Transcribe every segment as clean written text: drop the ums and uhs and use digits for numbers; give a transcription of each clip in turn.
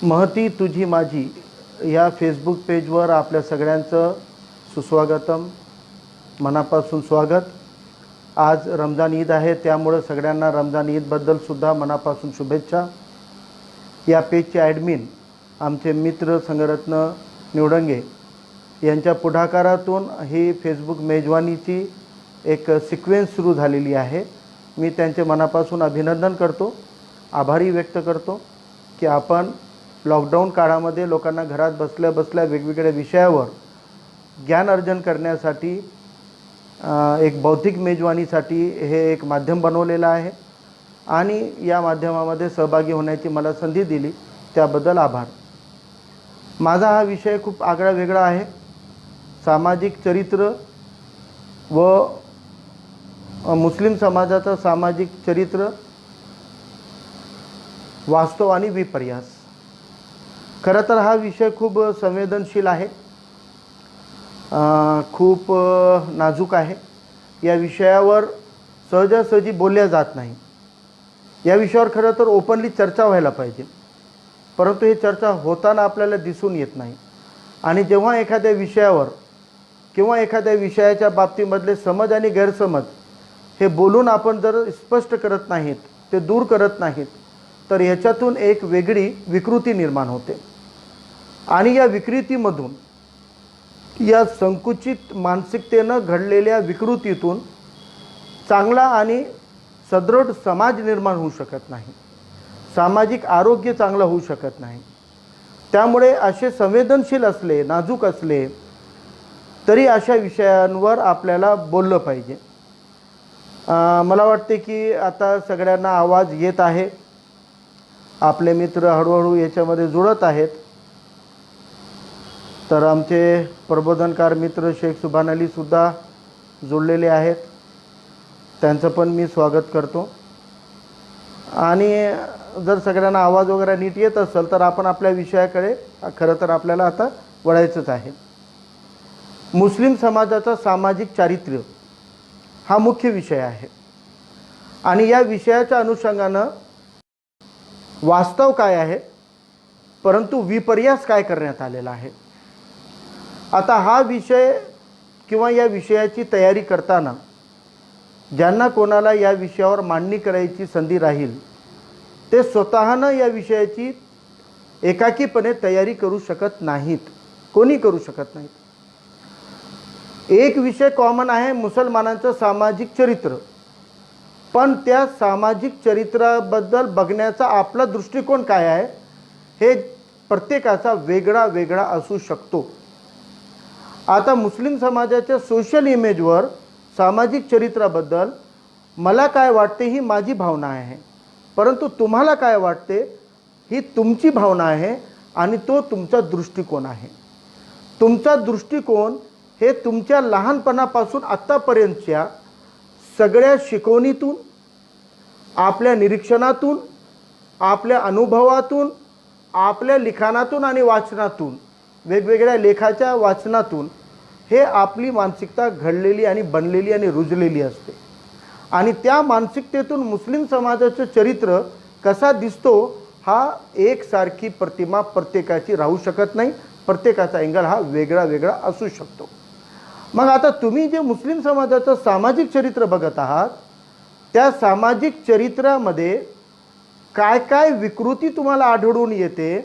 महती तुझी माझी या फेसबुक पेजवर आपल्या सगळ्यांचं सुस्वागतम, मनापासून स्वागत। आज रमजान ईद आहे, त्यामुळे सगळ्यांना रमजान ईदबद्दल सुद्धा मनापासून शुभेच्छा। या पेजचे ॲडमिन आमचे मित्र संगरत्न निवडंगे यांच्या पुढाकारातून ही फेसबुक मेजवानीची एक सिक्वेन्स सुरू झालेली आहे। मी त्यांचे मनापासून अभिनंदन करतो, आभारी व्यक्त करतो की आपण लॉकडाऊन काळामध्ये लोकांना घरात बसल्या बसल्या वेगवेगळ्या विषयावर ज्ञान अर्जन करण्यासाठी एक बौद्धिक मेजवानीसाठी हे एक माध्यम बनवलेलं आहे आणि या माध्यमामध्ये सहभागी होण्याची मला संधी दिली, त्याबद्दल आभार। माझा हा विषय खूप आगळा वेगळा आहे। सामाजिक चरित्र व मुस्लिम समाजाचं सामाजिक चरित्र, वास्तव आणि विपर्यास। खरं तर हा विषय खूप संवेदनशील आहे, खूप नाजूक आहे। या विषयावर सहजासहजी बोलल्या जात नाही। या विषयावर खरं तर ओपनली चर्चा व्हायला पाहिजे, परंतु ही चर्चा होताना आपल्याला दिसून येत नाही। आणि जेव्हा एखाद्या विषयावर किंवा एखाद्या विषयाच्या बाबतीमधले समज आणि गैरसमज हे बोलून आपण जर स्पष्ट करत नाहीत, ते दूर करत नाहीत, तर याच्यातून एक वेगळी विकृती निर्माण होते आणि या विकृतीमधून, या संकुचित मानसिकतेनं घडलेल्या विकृतीतून चांगला आणि सदृढ समाज निर्माण होऊ शकत नाही, सामाजिक आरोग्य चांगलं होऊ शकत नाही। त्यामुळे असे संवेदनशील असले, नाजूक असले तरी अशा विषयांवर आपल्याला बोललं पाहिजे। मला वाटते की आता सगळ्यांना आवाज येत आहे, आपले मित्र हळूहळू याच्यामध्ये जुळत आहेत। तर आमचे प्रबोधनकार मित्र शेख सुभान अली सुद्धा जुळलेले आहेत, त्यांचं पण मी स्वागत करतो। आणि जर सगळ्यांना आवाज वगैरे नीट येत असेल तर आपण आपल्या विषयाकडे खरं तर आपल्याला आता वळायचंच आहे। मुस्लिम समाजाचा सामाजिक चारित्र्य हा मुख्य विषय आहे आणि या विषयाच्या अनुषंगानं वास्तव काय आहे, परंतु विपर्यास काय करण्यात आलेला आहे। आता हा विषय किंवा या विषयाची तयारी करताना ज्यांना कोणाला या विषयावर मांडणी करायची संधी राहील, ते स्वतःनं या विषयाची एकाकीपणे तयारी करू शकत नाहीत, कोणी करू शकत नाहीत। एक विषय कॉमन आहे, मुसलमानांचं सामाजिक चरित्र, पण त्या सामाजिक चरित्राबद्दल बघण्याचा आपला दृष्टिकोन काय आहे हे प्रत्येकाचा वेगळा वेगळा असू शकतो। आता मुस्लिम समाजाच्या सोशल इमेजवर सामाजिक चरित्राबद्दल मला काय वाटते ही माझी भावना आहे, परंतु तुम्हाला काय वाटते ही तुमची भावना आहे आणि तो तुमचा दृष्टिकोन आहे। तुमचा दृष्टिकोन हे तुमच्या लहानपणापासून आत्तापर्यंतच्या सगळ्या शिकवणीतून, आपल्या निरीक्षणातून, आपल्या अनुभवातून, आपल्या लिखाणातून आणि वाचनातून, वेगवेगळ्या लेखाच्या वाचनातून हे आपली मानसिकता घडलेली आणि बनलेली आणि रुजलेली असते। आणि त्या मानसिकतेतून मुस्लिम समाजाचं चरित्र कसा दिसतो हा एकसारखी प्रतिमा प्रत्येकाची राहू शकत नाही, प्रत्येकाचा अँगल हा वेगळा वेगळा असू शकतो। मग आता तुम्ही जे मुस्लिम समाजाचं सामाजिक चरित्र बघत आहात, त्या सामाजिक चरित्रामध्ये काय काय विकृती तुम्हाला आढळून येते,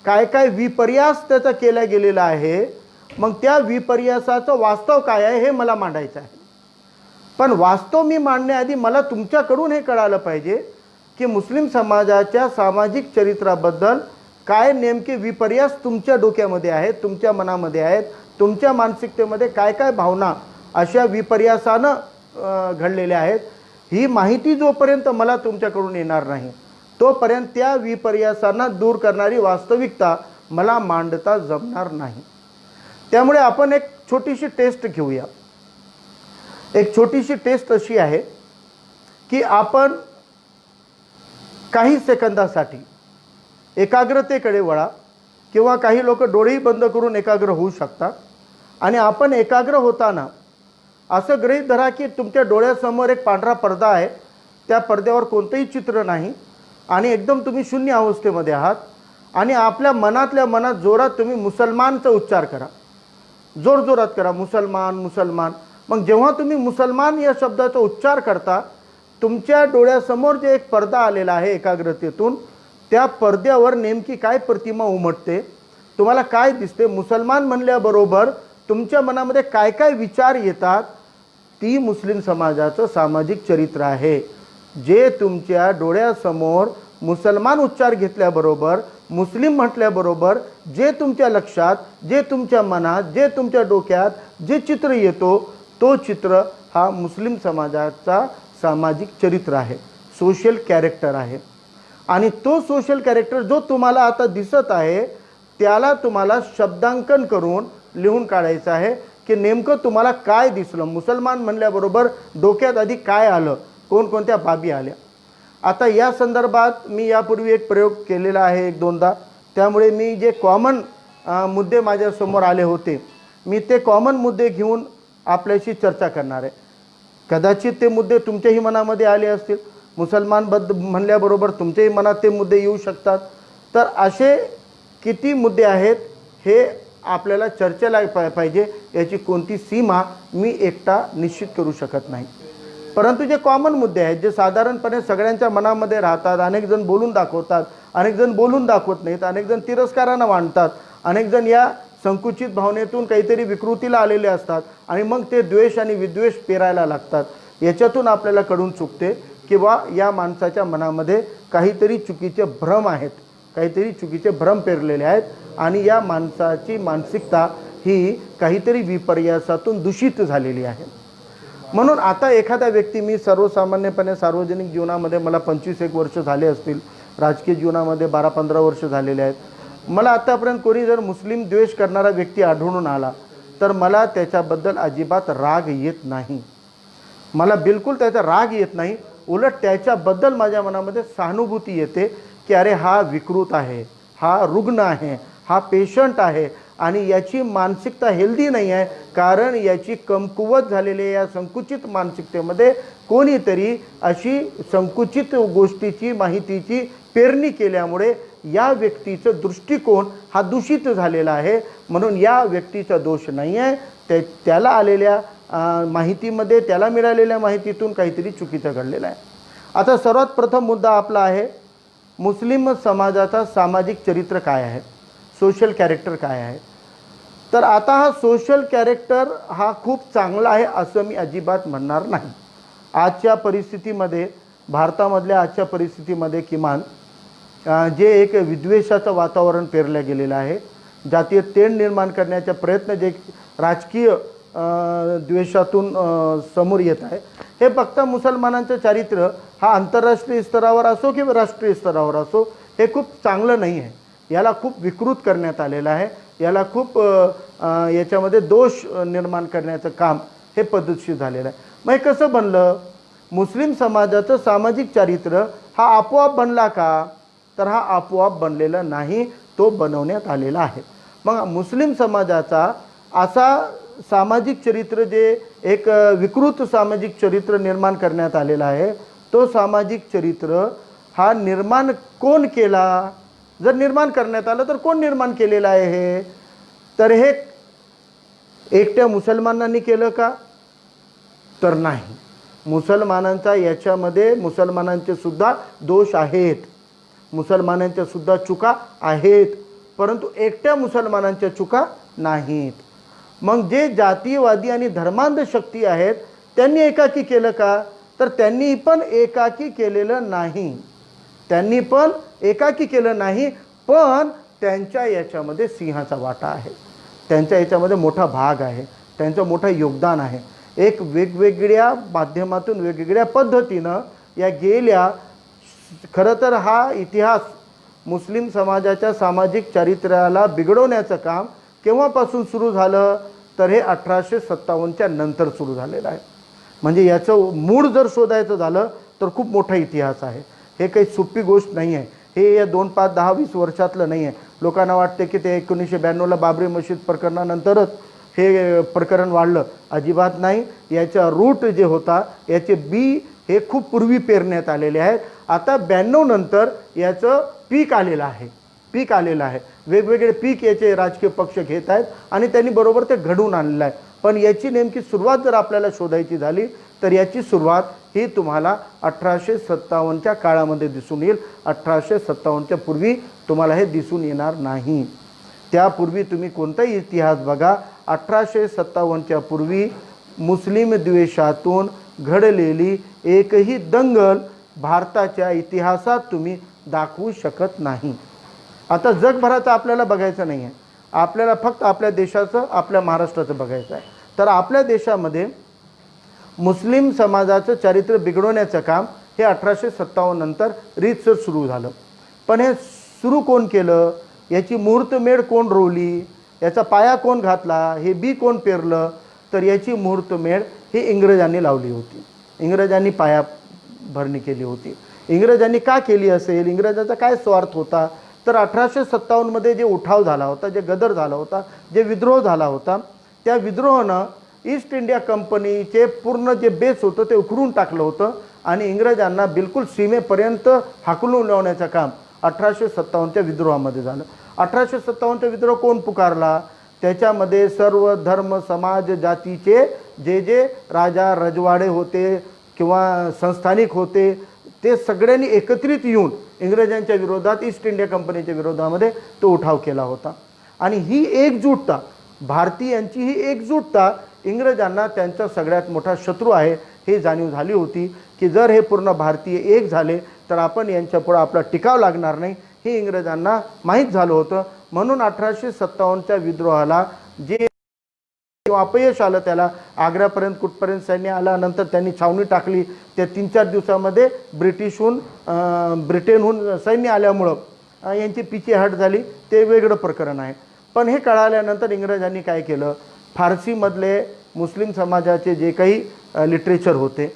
काय काय विपर्यास त्याचा केला गेलेला आहे, मग त्या विपर्यासाचं वास्तव काय आहे हे मला मांडायचं आहे। पण वास्तव मी मांडण्याआधी मला तुमच्याकडून हे कळालं पाहिजे की मुस्लिम समाजाच्या सामाजिक चरित्राबद्दल काय नेमके विपर्यास तुमच्या डोक्यामध्ये आहेत, तुमच्या मनामध्ये आहेत, तुमच्या मानसिकतेमध्ये काय काय भावना अशा विपर्यासानं घडलेल्या आहेत। ही माहिती जोपर्यंत मला तुमच्याकडून येणार नाही, तोपर्यंत त्या विपर्यासांना दूर करणारी वास्तविकता मला मांडता जमणार नाही। त्यामुळे आपण एक छोटीशी टेस्ट घेऊया। एक छोटीशी टेस्ट अशी आहे की आपण काही सेकंदासाठी एकाग्रतेकडे वळा, किंवा काही लोक डोळेही बंद करून एकाग्र होऊ शकतात। आणि आपण एकाग्र होताना असं गृहीत धरा की तुमच्या डोळ्यासमोर एक पांढरा पडदा आहे, त्या पडद्यावर कोणतेही चित्र नाही आणि एकदम तुम्ही शून्य अवस्थेमध्ये आहात आणि आपल्या मनातल्या मनात जोरात तुम्ही मुसलमानचा उच्चार करा, जोरजोरात करा, मुसलमान मुसलमान. मग जेव्हा तुम्ही मुसलमान या शब्दाचा उच्चार करता, तुमच्या डोळ्यासमोर जे एक पडदा आलेला आहे एकाग्रतेतून, त्या पडद्यावर नेमकी काय प्रतिमा उमटते, तुम्हाला काय दिसते, मुसलमान म्हणल्याबरोबर तुमच्या मनामध्ये काय काय विचार येतात, ती मुस्लिम समाजाचं सामाजिक चरित्र आहे. जे तुमच्या डोळ्यासमोर मुसलमान उच्चार घेतल्याबरोबर, मुस्लिम म्हटल्याबरोबर जे तुमच्या लक्षात, जे तुमच्या मनात, जे तुमच्या डोक्यात जे चित्र येतो, तो चित्र हा मुस्लिम समाजाचा सामाजिक चरित्र आहे, सोशल कॅरेक्टर आहे. आणि तो सोशल कॅरेक्टर जो तुम्हाला आता दिसत आहे, त्याला तुम्हाला शब्दांकन करून लिहून काढायचं आहे की नेमकं तुम्हाला काय दिसलं. मुसलमान म्हणल्याबरोबर डोक्यात आधी काय आलं, कोणकोणत्या बाबी आल्या. आता या संदर्भात मी यापूर्वी एक प्रयोग केलेला आहे एक दोनदा, त्यामुळे मी जे कॉमन मुद्दे माझ्यासमोर आले होते, मी ते कॉमन मुद्दे घेऊन आपल्याशी चर्चा करणार आहे. कदाचित ते मुद्दे तुमच्याही मनामध्ये आले असतील, मुसलमानबद्द म्हणल्याबरोबर तुमच्याही मनात ते मुद्दे येऊ शकतात. तर असे किती मुद्दे आहेत हे आपल्याला चर्चेला पाहिजे, याची कोणती सीमा मी एकटा निश्चित करू शकत नाही. परंतु जे कॉमन मुद्दे आहेत, जे साधारणपणे सगळ्यांच्या मनामध्ये राहतात, अनेक जण बोलून दाखवतात, अनेक जण बोलून दाखवत नाहीत, अनेक जण तिरस्कारानं मांडतात, अनेक जण या संकुचित भावनेतून काहीतरी विकृतीला आलेले असतात आणि मग ते द्वेष आणि विद्वेष पेरायला लागतात. याच्यातून आपल्याला कळून चुकते किंवा या माणसाच्या मनामध्ये काहीतरी चुकीचे भ्रम आहेत, काहीतरी चुकीचे भ्रम पेरलेले आहेत आणि या माणसाची मानसिकता ही काहीतरी विपर्यासातून दूषित झालेली आहे. म्हणून आता एखादा व्यक्ती, मी सर्वसामान्यपणे सार्वजनिक जीवनामध्ये मला 25-1 वर्ष झाले असतील, राजकीय जीवनामध्ये 12-15 वर्ष झालेले आहेत. मला आतापर्यंत कोणी जर मुस्लिम द्वेष करणारा व्यक्ती आढळून आला तर मला त्याच्याबद्दल अजिबात राग येत नाही, मला बिलकुल त्याचा राग येत नाही. उलट त्याच्याबद्दल माझ्या मनामध्ये सहानुभूती येते की अरे हा विकृत आहे, हा रुग्ण आहे, हा पेशंट आहे आणि याची मानसिकता हेल्दी नाही आहे. कारण याची कमकुवत झालेली या संकुचित मानसिकतेमध्ये कोणीतरी अशी संकुचित गोष्टीची, माहितीची पेरणी केल्यामुळे या व्यक्तीचं दृष्टिकोन हा दूषित झालेला आहे. म्हणून या व्यक्तीचा दोष नाही आहे, त्याला आलेल्या माहितीमध्ये, त्याला मिळालेल्या माहितीतून काहीतरी चुकीचं घडलेलं आहे. आता सर्वात प्रथम मुद्दा आपला आहे, मुस्लिम समाजाचा सामाजिक चरित्र काय आहे, सोशल कॅरेक्टर काय आहे. तर आता हा सोशल कॅरेक्टर हा खूप चांगला आहे असं मी अजिबात म्हणणार नाही. आजच्या परिस्थितीमध्ये, भारतामधल्या आजच्या परिस्थितीमध्ये किमान जे एक विद्वेषाचं वातावरण पेरलं गेलेलं आहे, जातीय तेढ निर्माण करण्याचा प्रयत्न जे राजकीय द्वेषातून समोर येत आहे, हे फक्त मुसलमानांचं चारित्र्य हा आंतरराष्ट्रीय स्तरावर असो किंवा राष्ट्रीय स्तरावर असो, हे खूप चांगलं नाही आहे. याला खूप विकृत करण्यात आलेलं आहे, याला खूप याच्यामध्ये दोष निर्माण करण्याचं काम हे पद्धतशीर झालेलं आहे. मग हे कसं बनलं, मुस्लिम समाजाचं सामाजिक चारित्र्य हा आपोआप बनला का, तर हा आपोआप बनलेला नाही, तो बनवण्यात आलेला आहे. मग मुस्लिम समाजाचा असा सामाजिक चरित्र, जे एक विकृत सामाजिक चरित्र निर्माण करण्यात आलेला आहे, तो सामाजिक चरित्र हा निर्माण कोण केला, जर निर्माण करण्यात आलं तर कोण निर्माण केलेलं आहे हे, तर हे एकट्या मुसलमानांनी केलं का, तर नाही. मुसलमानांचा याच्यामध्ये मुसलमानांचे सुद्धा दोष आहेत, मुसलमानांच्या सुद्धा चुका आहेत, परंतु एकट्या मुसलमानांच्या चुका नाहीत. मग जे जातीयवादी आणि धर्मांध शक्ती आहेत त्यांनी एकाकी केलं का, तर त्यांनी पण एकाकी केलेलं नाही, त्यांनी पण एकाकी केलं नाही. पण त्यांच्या याच्यामध्ये सिंहाचा वाटा आहे, त्यांच्या याच्यामध्ये मोठा भाग आहे, त्यांचं मोठं योगदान आहे. एक वेगवेगळ्या माध्यमातून वेगवेगळ्या पद्धतीनं या गेल्या, खरं तर हा इतिहास मुस्लिम समाजाच्या सामाजिक चारित्र्याला बिघडवण्याचं काम केव्हापासून सुरू झालं, तर हे 1857च्या नंतर सुरू झालेलं आहे. म्हणजे याचं मूळ जर शोधायचं झालं तर खूप मोठा इतिहास आहे. हे काही सोपी गोष्ट नाही आहे, हे या 2, 5, 10, 20 वर्षातलं नाही आहे. लोकांना वाटते की ते 1992ला बाबरी मशीद प्रकरणानंतरच हे प्रकरण वाढलं, अजिबात नाही. याचा रूट जे होता, याचे बी हे खूप पूर्वी पेरण्यात आलेले आहेत. आता 92 नंतर याचं पीक आलेलं आहे, पीक आलेलं आहे, वेगवेगळे पीक याचे राजकीय पक्ष घेत आहेत आणि त्यांनी बरोबर ते घडवून आणलेलं आहे. पण याची नेमकी सुरुवात जर आपल्याला शोधायची झाली तर याची सुरुवात ही तुम्हाला 1857च्या काळामध्ये दिसून येईल. 1857च्या पूर्वी तुम्हाला हे दिसून येणार नाही. त्यापूर्वी तुम्ही कोणताही इतिहास बघा, 1857च्या पूर्वी मुस्लिम द्वेषातून घडलेली एकही दंगल भारताच्या इतिहासात तुम्ही दाखवू शकत नाही. आता जगभराचं आपल्याला बघायचं नाही आहे, आपल्याला फक्त आपल्या देशाचं, आपल्या महाराष्ट्राचं बघायचं आहे. तर आपल्या देशामध्ये मुस्लिम समाजाचं चारित्र्य बिघडवण्याचं काम हे 1857 नंतर रीतसर सुरू झालं. पण हे सुरू कोण केलं, याची मुहूर्तमेढ कोण रोवली, याचा पाया कोण घातला, हे बी कोण पेरलं, तर याची मुहूर्तमेढ ही इंग्रजांनी लावली होती. इंग्रजांनी पाया भरणी केली होती. इंग्रजांनी का केली असेल, इंग्रजांचा काय स्वार्थ होता, तर 1857मध्ये जे उठाव झाला होता, जे गदर झाला होता, जे विद्रोह झाला होता, त्या विद्रोहानं ईस्ट इंडिया कंपनीचे पूर्ण जे बेस होतं ते उखडून टाकलं होतं आणि इंग्रजांना बिलकुल सीमेपर्यंत हाकलून लावण्याचं काम 1857च्या विद्रोहामध्ये झालं. 1857चा विद्रोह कोण पुकारला, त्याच्यामध्ये सर्व धर्म समाज जातीचे जे जे राजा रजवाडे होते किंवा संस्थानिक होते ते सगळ्यांनी एकत्रित येऊन इंग्रजांच्या विरोधात, ईस्ट इंडिया कंपनीच्या विरोधामध्ये तो उठाव केला होता. आणि ही एकजूटता, भारतीयांची ही एकजूटता इंग्रजांना त्यांचा सगळ्यात मोठा शत्रू आहे हे जाणीव झाली होती की जर हे पूर्ण भारतीय एक झाले तर आपण यांच्यापुढे आपला टिकाव लागणार नाही, हे इंग्रजांना माहीत झालं होतं. म्हणून 1857च्या विद्रोहाला जे अपयश आलं, त्याला आग्र्यापर्यंत कुठपर्यंत सैन्य आलं, नंतर त्यांनी छावणी टाकली, त्या 3-4 दिवसामध्ये ब्रिटनहून सैन्य आल्यामुळं यांची पिछेहाट झाली, ते वेगळं प्रकरण आहे. पण हे कळाल्यानंतर इंग्रजांनी काय केलं, फारसीमधले मुस्लिम समाजाचे जे काही लिटरेचर होते,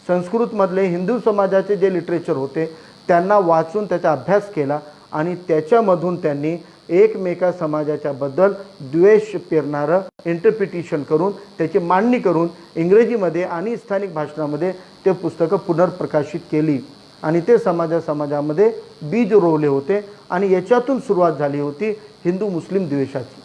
संस्कृतमधले हिंदू समाजाचे जे लिटरेचर होते त्यांना वाचून त्याचा अभ्यास केला आणि त्याच्यामधून त्यांनी एकमेका समाजाच्याबद्दल द्वेष पेरणारं इंटरप्रिटेशन करून, त्याची मांडणी करून इंग्रजीमध्ये आणि स्थानिक भाषणामध्ये ते पुस्तकं पुनर्प्रकाशित केली आणि ते समाजामध्ये बीज रोवले होते. आणि याच्यातून सुरुवात झाली होती हिंदू मुस्लिम द्वेषाची.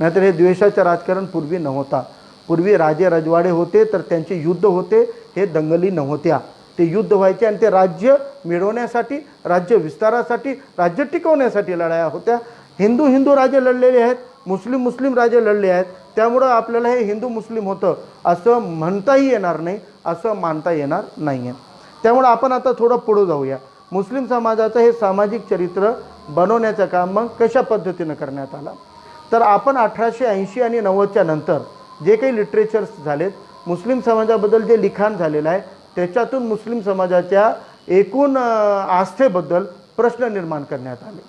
नाहीतर हे द्वेषाचं राजकारण पूर्वी नव्हता. पूर्वी राजे रजवाडे होते तर त्यांचे युद्ध होते, हे दंगली नव्हत्या. ते युद्ध व्हायचे आणि ते राज्य मिळवण्यासाठी, राज्य विस्तारासाठी, राज्य टिकवण्यासाठी लढाया होत्या. हिंदू राजे लढलेले आहेत, मुस्लिम राजे लढले आहेत. त्यामुळं आपल्याला हे हिंदू मुस्लिम होतं असं म्हणताही येणार नाही, असं मानता येणार नाही आहे. त्यामुळं आपण आता थोडं पुढं जाऊया. मुस्लिम समाजाचं हे सामाजिक चरित्र बनवण्याचं काम मग कशा पद्धतीनं करण्यात आलं, तर आपण 1880 आणि 90च्या नंतर जे काही लिटरेचर्स झालेत, मुस्लिम समाजाबद्दल जे लिखाण झालेलं आहे त्याच्यातून मुस्लिम समाजाच्या एकूण आस्थेबद्दल प्रश्न निर्माण करण्यात आले.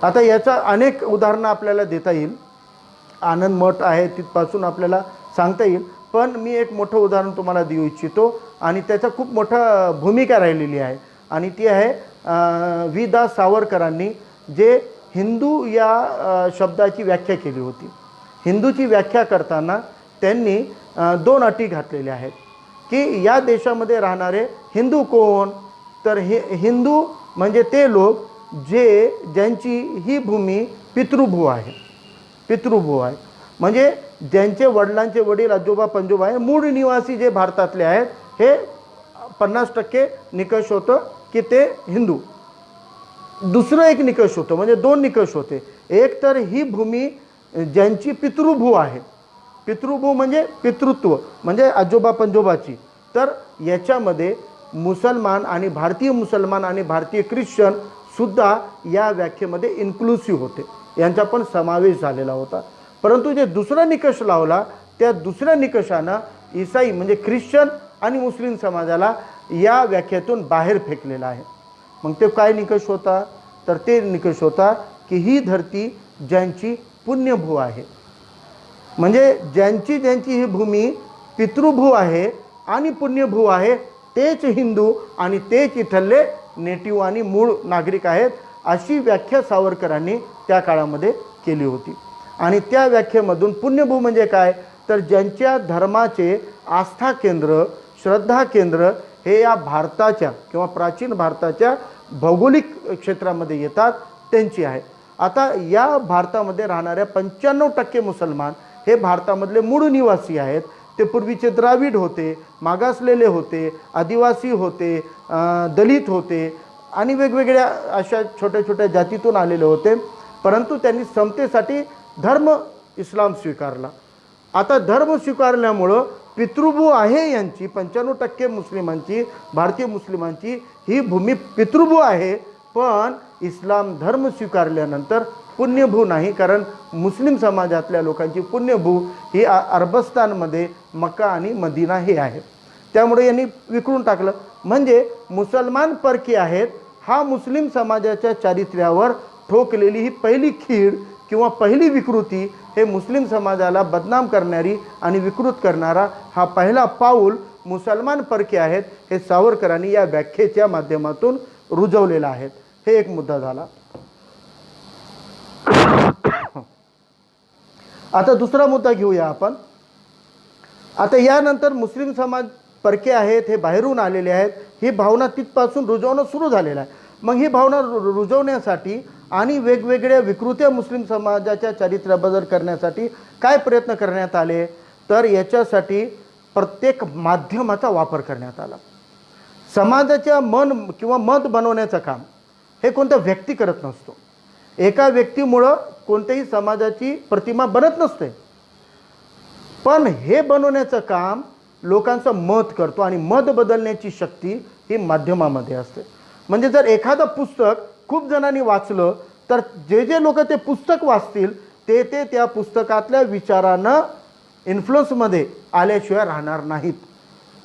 आता याचा अनेक उदाहरणं आपल्याला देता येईल. आनंद मठ आहे तिथपासून आपल्याला सांगता येईल. पण मी एक मोठं उदाहरण तुम्हाला देऊ इच्छितो आणि त्याचा खूप मोठा भूमिका राहिलेली आहे आणि ती आहे वि. दा. सावरकरांनी जे हिंदू या शब्दाची व्याख्या केली होती. हिंदूची व्याख्या करताना त्यांनी 2 अटी घातलेल्या आहेत की या देशामध्ये राहणारे हिंदू कोण, तर हिंदू म्हणजे ते लोक ज्यांची ही भूमी पितृभू आहे. पितृभू आहे म्हणजे ज्यांचे वडिलांचे वडील, आजोबा पंजोबा आहे, मूळ निवासी जे भारतातले आहेत, हे 50% निकष होतं की ते हिंदू. दुसरं एक निकष होतं, म्हणजे 2 निकष होते. एक तर ही भूमी ज्यांची पितृभू आहे, पितृभू म्हणजे पितृत्व म्हणजे आजोबा पंजोबाची, तर याच्यामध्ये मुसलमान आणि भारतीय मुसलमान आणि भारतीय ख्रिश्चन सुद्धा या व्याख्येमध्ये इन्क्लुसिव्ह होते, यांचा पण समावेश झालेला होता. परंतु जे दुसरा निकष लावला त्या दुसऱ्या निकषानं ईसाई म्हणजे ख्रिश्चन आणि मुस्लिम समाजाला या व्याख्येतून बाहेर फेकलेला आहे. मग ते काय निकष होता, तर ते निकष होता की ही धरती ज्यांची पुण्यभू आहे, म्हणजे ज्यांची ही भूमी पितृभू आहे आणि पुण्यभू आहे, तेच हिंदू आणि तेच इथले नेटिव्ह आणि मूळ नागरिक आहेत, अशी व्याख्या सावरकरांनी त्या काळामध्ये केली होती. आणि त्या व्याख्येमधून पुण्यभू म्हणजे काय, तर ज्यांच्या धर्माचे आस्था केंद्र, श्रद्धा केंद्र हे या भारताच्या किंवा प्राचीन भारताच्या भौगोलिक क्षेत्रामध्ये येतात त्यांची आहे. आता या भारतामध्ये राहणाऱ्या 95% मुसलमान हे भारतामधले मूळ निवासी आहेत. ते पूर्वीचे द्राविड होते, मागासलेले होते, आदिवासी होते, दलित होते आणि वेगवेगळ्या अशा छोट्या छोट्या जातीतून आलेले होते. परंतु त्यांनी समतेसाठी धर्म इस्लाम स्वीकारला. आता धर्म स्वीकारल्यामुळं पितृभू आहे यांची 95% मुस्लिमांची, भारतीय मुस्लिमांची ही भूमी पितृभू आहे. पण इस्लाम धर्म स्वीकारल्यानंतर पुण्यभू नाही, कारण मुस्लिम समाजातल्या लोकांची पुण्यभू ही अरबस्तानमध्ये मक्का आणि मदिना हे आहे. त्यामुळे यांनी विखरून टाकलं. म्हणजे मुसलमान परकी आहेत हा मुस्लिम समाजाच्या चारित्र्यावर ठोकलेली ही पहिली कीड किंवा पहिली विकृती, हे मुस्लिम समाजाला बदनाम करणारी आणि विकृत करणारा हा पहिला पाऊल मुसलमान परके आहेत हे सावरकरांनी या व्याख्येच्या माध्यमातून रुजवलेलं आहे. हे एक मुद्दा झाला. आता दुसरा मुद्दा घेऊया आपण. आता यानंतर मुस्लिम समाज परके आहेत, हे बाहेरून आलेले आहेत, ही भावना तिथपासून रुजवणं सुरू झालेलं आहे. मग ही भावना रुजवण्यासाठी आणि वेगवेगळ्या विकृत्या मुस्लिम समाजाच्या चारित्र्याबद्दल करण्यासाठी काय प्रयत्न करण्यात आले, तर याच्यासाठी प्रत्येक माध्यमाचा वापर करण्यात आला. समाजाच्या मन किंवा मत बनवण्याचं काम हे कोणत्या व्यक्ती करत नसतो. एका व्यक्तीमुळं कोणत्याही समाजाची प्रतिमा बनत नसते, पण हे बनवण्याचं काम लोकांचं मत करतो आणि मत बदलण्याची शक्ती ही माध्यमामध्ये असते. म्हणजे जर एखादं पुस्तक खूप जणांनी वाचलं तर जे जे लोक ते पुस्तक वाचतील ते त्या पुस्तकातल्या विचारांना इन्फ्लुअन्समध्ये आल्याशिवाय राहणार नाहीत.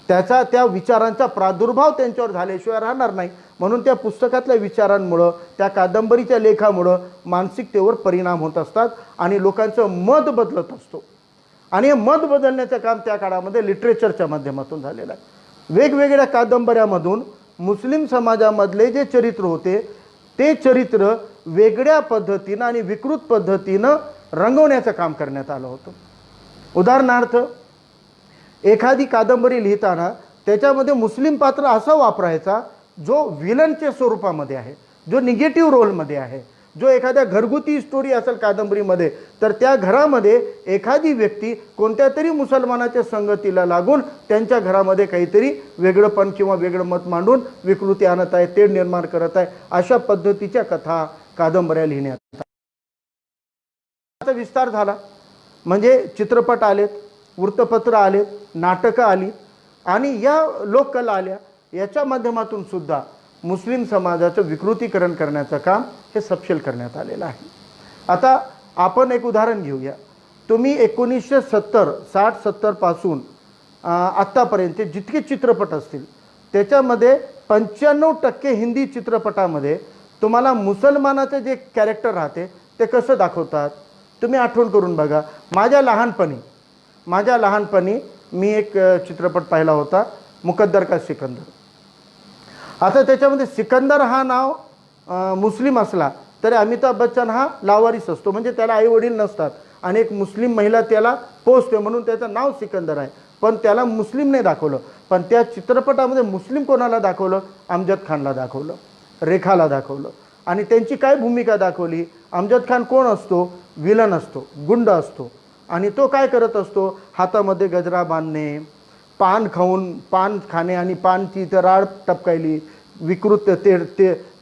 त्या विचारांचा प्रादुर्भाव त्यांच्यावर झाल्याशिवाय राहणार नाही. म्हणून त्या पुस्तकातल्या विचारांमुळं, त्या कादंबरीच्या लेखामुळं मानसिकतेवर परिणाम होत असतात आणि लोकांचं मत बदलत असतो. आणि हे मत बदलण्याचं काम त्या काळामध्ये लिटरेचरच्या माध्यमातून झालेलं आहे. वेगवेगळ्या कादंबऱ्यामधून मुस्लिम समाजामधले जे चरित्र होते ते चरित्र वेगळ्या पद्धतीनं आणि विकृत पद्धतीनं रंगवण्याचं काम करण्यात आलं होतं. उदाहरणार्थ, एखादी कादंबरी लिहिताना त्याच्यामध्ये मुस्लिम पात्र असा वापरायचा जो विलनच्या स्वरूपामध्ये आहे, जो निगेटिव्ह रोलमध्ये आहे. जो एखाद्या घरगुती स्टोरी असेल कादंबरीमध्ये तर त्या घरामध्ये एखादी व्यक्ती कोणत्या तरी मुसलमानाच्या संगतीला लागून त्यांच्या घरामध्ये काहीतरी वेगळंपण किंवा वेगळं मत मांडून विकृती आणत आहे, तेढ निर्माण करत आहे. अशा पद्धतीच्या कथा कादंबऱ्या लिहिण्यात आता विस्तार झाला. म्हणजे चित्रपट आलेत, वृत्तपत्र आलेत, नाटकं आली आणि या लोककला आल्या. याच्या माध्यमातून सुद्धा मुस्लिम समाजाचं विकृतीकरण करण्याचं काम हे सपशेल करण्यात आलेलं आहे. आता आपण एक उदाहरण घेऊया. तुम्ही 1970, 60, 70 पासून आत्तापर्यंत जितके चित्रपट असतील त्याच्यामध्ये 95% हिंदी चित्रपटामध्ये तुम्हाला मुसलमानाचं जे कॅरेक्टर राहते ते कसं दाखवतात. तुम्ही आठवण करून बघा. माझ्या लहानपणी मी एक चित्रपट पाहिला होता, मुकद्दर का सिकंदर. आता त्याच्यामध्ये सिकंदर हा नाव मुस्लिम असला तरी अमिताभ बच्चन हा लावारिस असतो, म्हणजे त्याला आई वडील नसतात आणि एक मुस्लिम महिला त्याला पोसते म्हणून त्याचं नाव सिकंदर आहे. पण त्याला मुस्लिम नाही दाखवलं. पण त्या चित्रपटामध्ये मुस्लिम कोणाला दाखवलं? अमजद खानला दाखवलं, रेखाला दाखवलं. आणि त्यांची काय भूमिका दाखवली? अमजद खान कोण असतो? विलन असतो, गुंड असतो. आणि तो काय करत असतो? हातामध्ये गजरा बांधणे, पान खाणे आणि पानची इथं राळ टपकायली, विकृत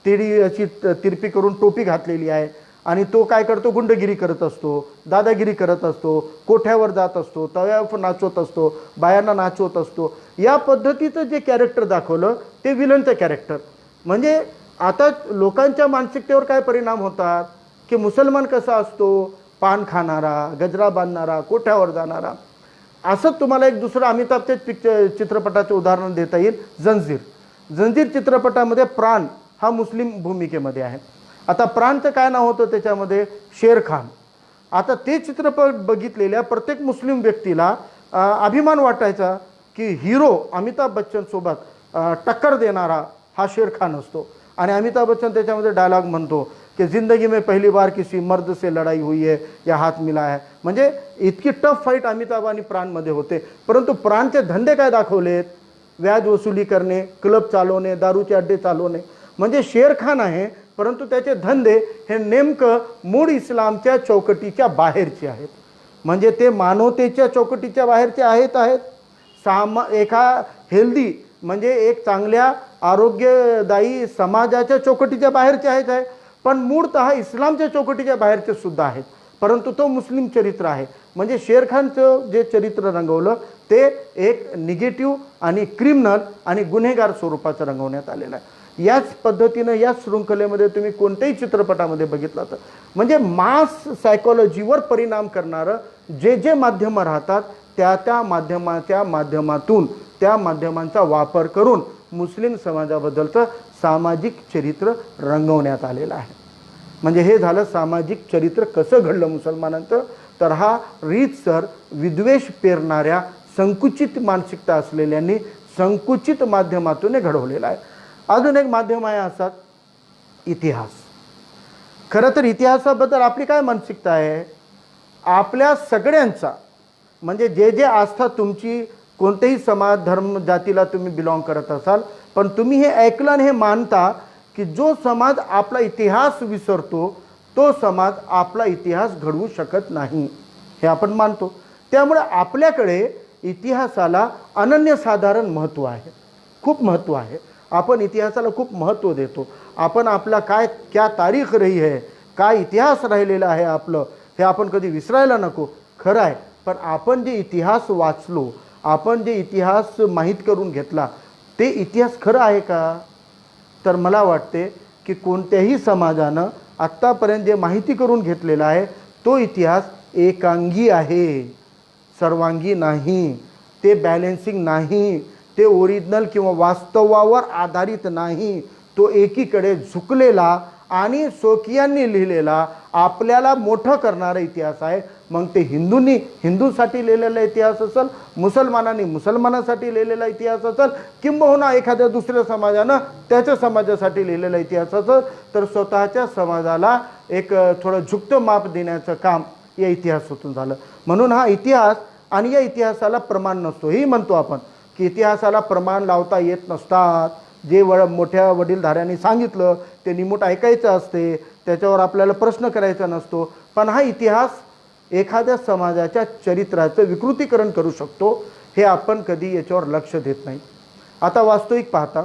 तेडी अशी तिरपी करून टोपी घातलेली आहे. आणि तो काय करतो? गुंडगिरी करत असतो, दादागिरी करत असतो, कोठ्यावर जात असतो, तव्यावर नाचवत असतो, बायांना नाचवत असतो. या पद्धतीचं जे कॅरेक्टर दाखवलं ते विलनचं कॅरेक्टर. म्हणजे आता लोकांच्या मानसिकतेवर काय परिणाम होतात की मुसलमान कसा असतो? पान खाणारा, गजरा बांधणारा, कोठ्यावर जाणारा. असं तुम्हाला एक दुसरं अमिताभच्या चित्रपटाचं उदाहरण देता येईल, जंजीर चित्रपटामध्ये प्राण हा मुस्लिम भूमिकेमध्ये आहे. आता प्राणचं काय नाव होतं त्याच्यामध्ये? शेर खान. आता ते चित्रपट बघितलेल्या प्रत्येक मुस्लिम व्यक्तीला अभिमान वाटायचा की हिरो अमिताभ बच्चनसोबत टक्कर देणारा हा शेर खान असतो. आणि अमिताभ बच्चन त्याच्यामध्ये डायलॉग म्हणतो की जिंदगी में पहली बार किसी मर्द से लड़ाई हुई है या हाथ मिला है. म्हणजे इतकी टफ फाईट अमिताभ आणि प्राणमध्ये होते. परंतु प्राणचे धंदे काय दाखवलेत? व्याज वसुली करणे, क्लब चालवणे, दारूचे अड्डे चालवणे. म्हणजे शेर खान आहे परंतु त्याचे धंदे हे नेमकं मूळ इस्लामच्या चौकटीच्या बाहेरचे आहेत. म्हणजे ते मानवतेच्या चौकटीच्या बाहेरचे आहेत. एका हेल्दी म्हणजे एक चांगल्या आरोग्यदायी समाजाच्या चौकटीच्या बाहेरचे आहेत पण मूळतः इस्लामच्या चौकटीच्या बाहेरचे सुद्धा आहेत. परंतु तो मुस्लिम चरित्र आहे. म्हणजे शेरखानचं जे चरित्र रंगवलं ते एक निगेटिव्ह आणि क्रिमिनल आणि गुन्हेगार स्वरूपाचं रंगवण्यात आलेलं आहे. याच पद्धतीनं या शृंखलेमध्ये तुम्ही कोणत्याही चित्रपटामध्ये बघितलं तर म्हणजे मास सायकॉलॉजीवर परिणाम करणारं जे माध्यमं राहतात त्या माध्यमाच्या माध्यमातून त्या माध्यमांचा वापर करून मुस्लिम समाजाबद्दलचं सामाजिक चरित्र रंगवण्यात आलेलं आहे. म्हणजे हे झालं सामाजिक चरित्र कसं घडलं मुसलमानांचं. तर हा रीतसर विद्वेष पेरणाऱ्या संकुचित मानसिकता असलेल्यांनी संकुचित माध्यमातून घडवलेला आहे. अजून एक माध्यम आहे असा इतिहास. खरं तर इतिहासाबद्दल आपली काय मानसिकता आहे. आपल्या सगळ्यांचा म्हणजे जे आस्था तुमची कोणतेही समाज धर्म जातीला तुम्ही बिलॉंग करत असाल पण तुम्ही हे ऐकलं आणि हे मानता की जो समाज आपला इतिहास विसरतो तो समाज आपला इतिहास घडवू शकत नाही हे आपण मानतो. त्यामुळे आपल्याकडे इतिहासाला अनन्यसाधारण महत्त्व आहे. खूप महत्त्व आहे. आपण इतिहासाला खूप महत्त्व देतो. आपण आपला क्या तारीख रही है, काय इतिहास राहिलेला आहे आपलं हे आपण कधी विसरायला नको. खरं आहे. पण आपण जे इतिहास वाचलो आपण जे इतिहास माहीत करून घेतला ते इतिहास खरं आहे का. तर मला वाटते की कोणत्याही समाजानं आत्तापर्यंत जे माहिती करून घेतलेला आहे तो इतिहास एकांगी आहे, सर्वांगी नाही. ते बॅलेन्सिंग नाही. ते ओरिजिनल किंवा वास्तवावर आधारित नाही. तो एकीकडे झुकलेला आणि शोकियांनी लिहिलेला आपल्याला मोठं करणारा इतिहास आहे. मग ते हिंदूसाठी लिहिलेला इतिहास असेल, मुसलमानांनी मुसलमानासाठी लिहिलेला इतिहास असेल, किंबहुना एखाद्या दुसऱ्या समाजानं त्याच्या समाजासाठी लिहिलेला इतिहास असेल तर स्वतःच्या समाजाला एक थोडं झुकतं माप देण्याचं काम या इतिहासातून झालं. म्हणून हा इतिहास आणि या इतिहासाला प्रमाण नसतो. ही म्हणतो आपण की इतिहासाला प्रमाण लावता येत नसतात. जे मोठ्या वडीलधाऱ्यांनी सांगितलं ते निमूट ऐकायचं असते, त्याच्यावर आपल्याला प्रश्न करायचा नसतो. पण हा इतिहास एखाद्या समाजाच्या चरित्राचं विकृतीकरण करू शकतो हे आपण कधी याच्यावर लक्ष देत नाही. आता वास्तविक पाहता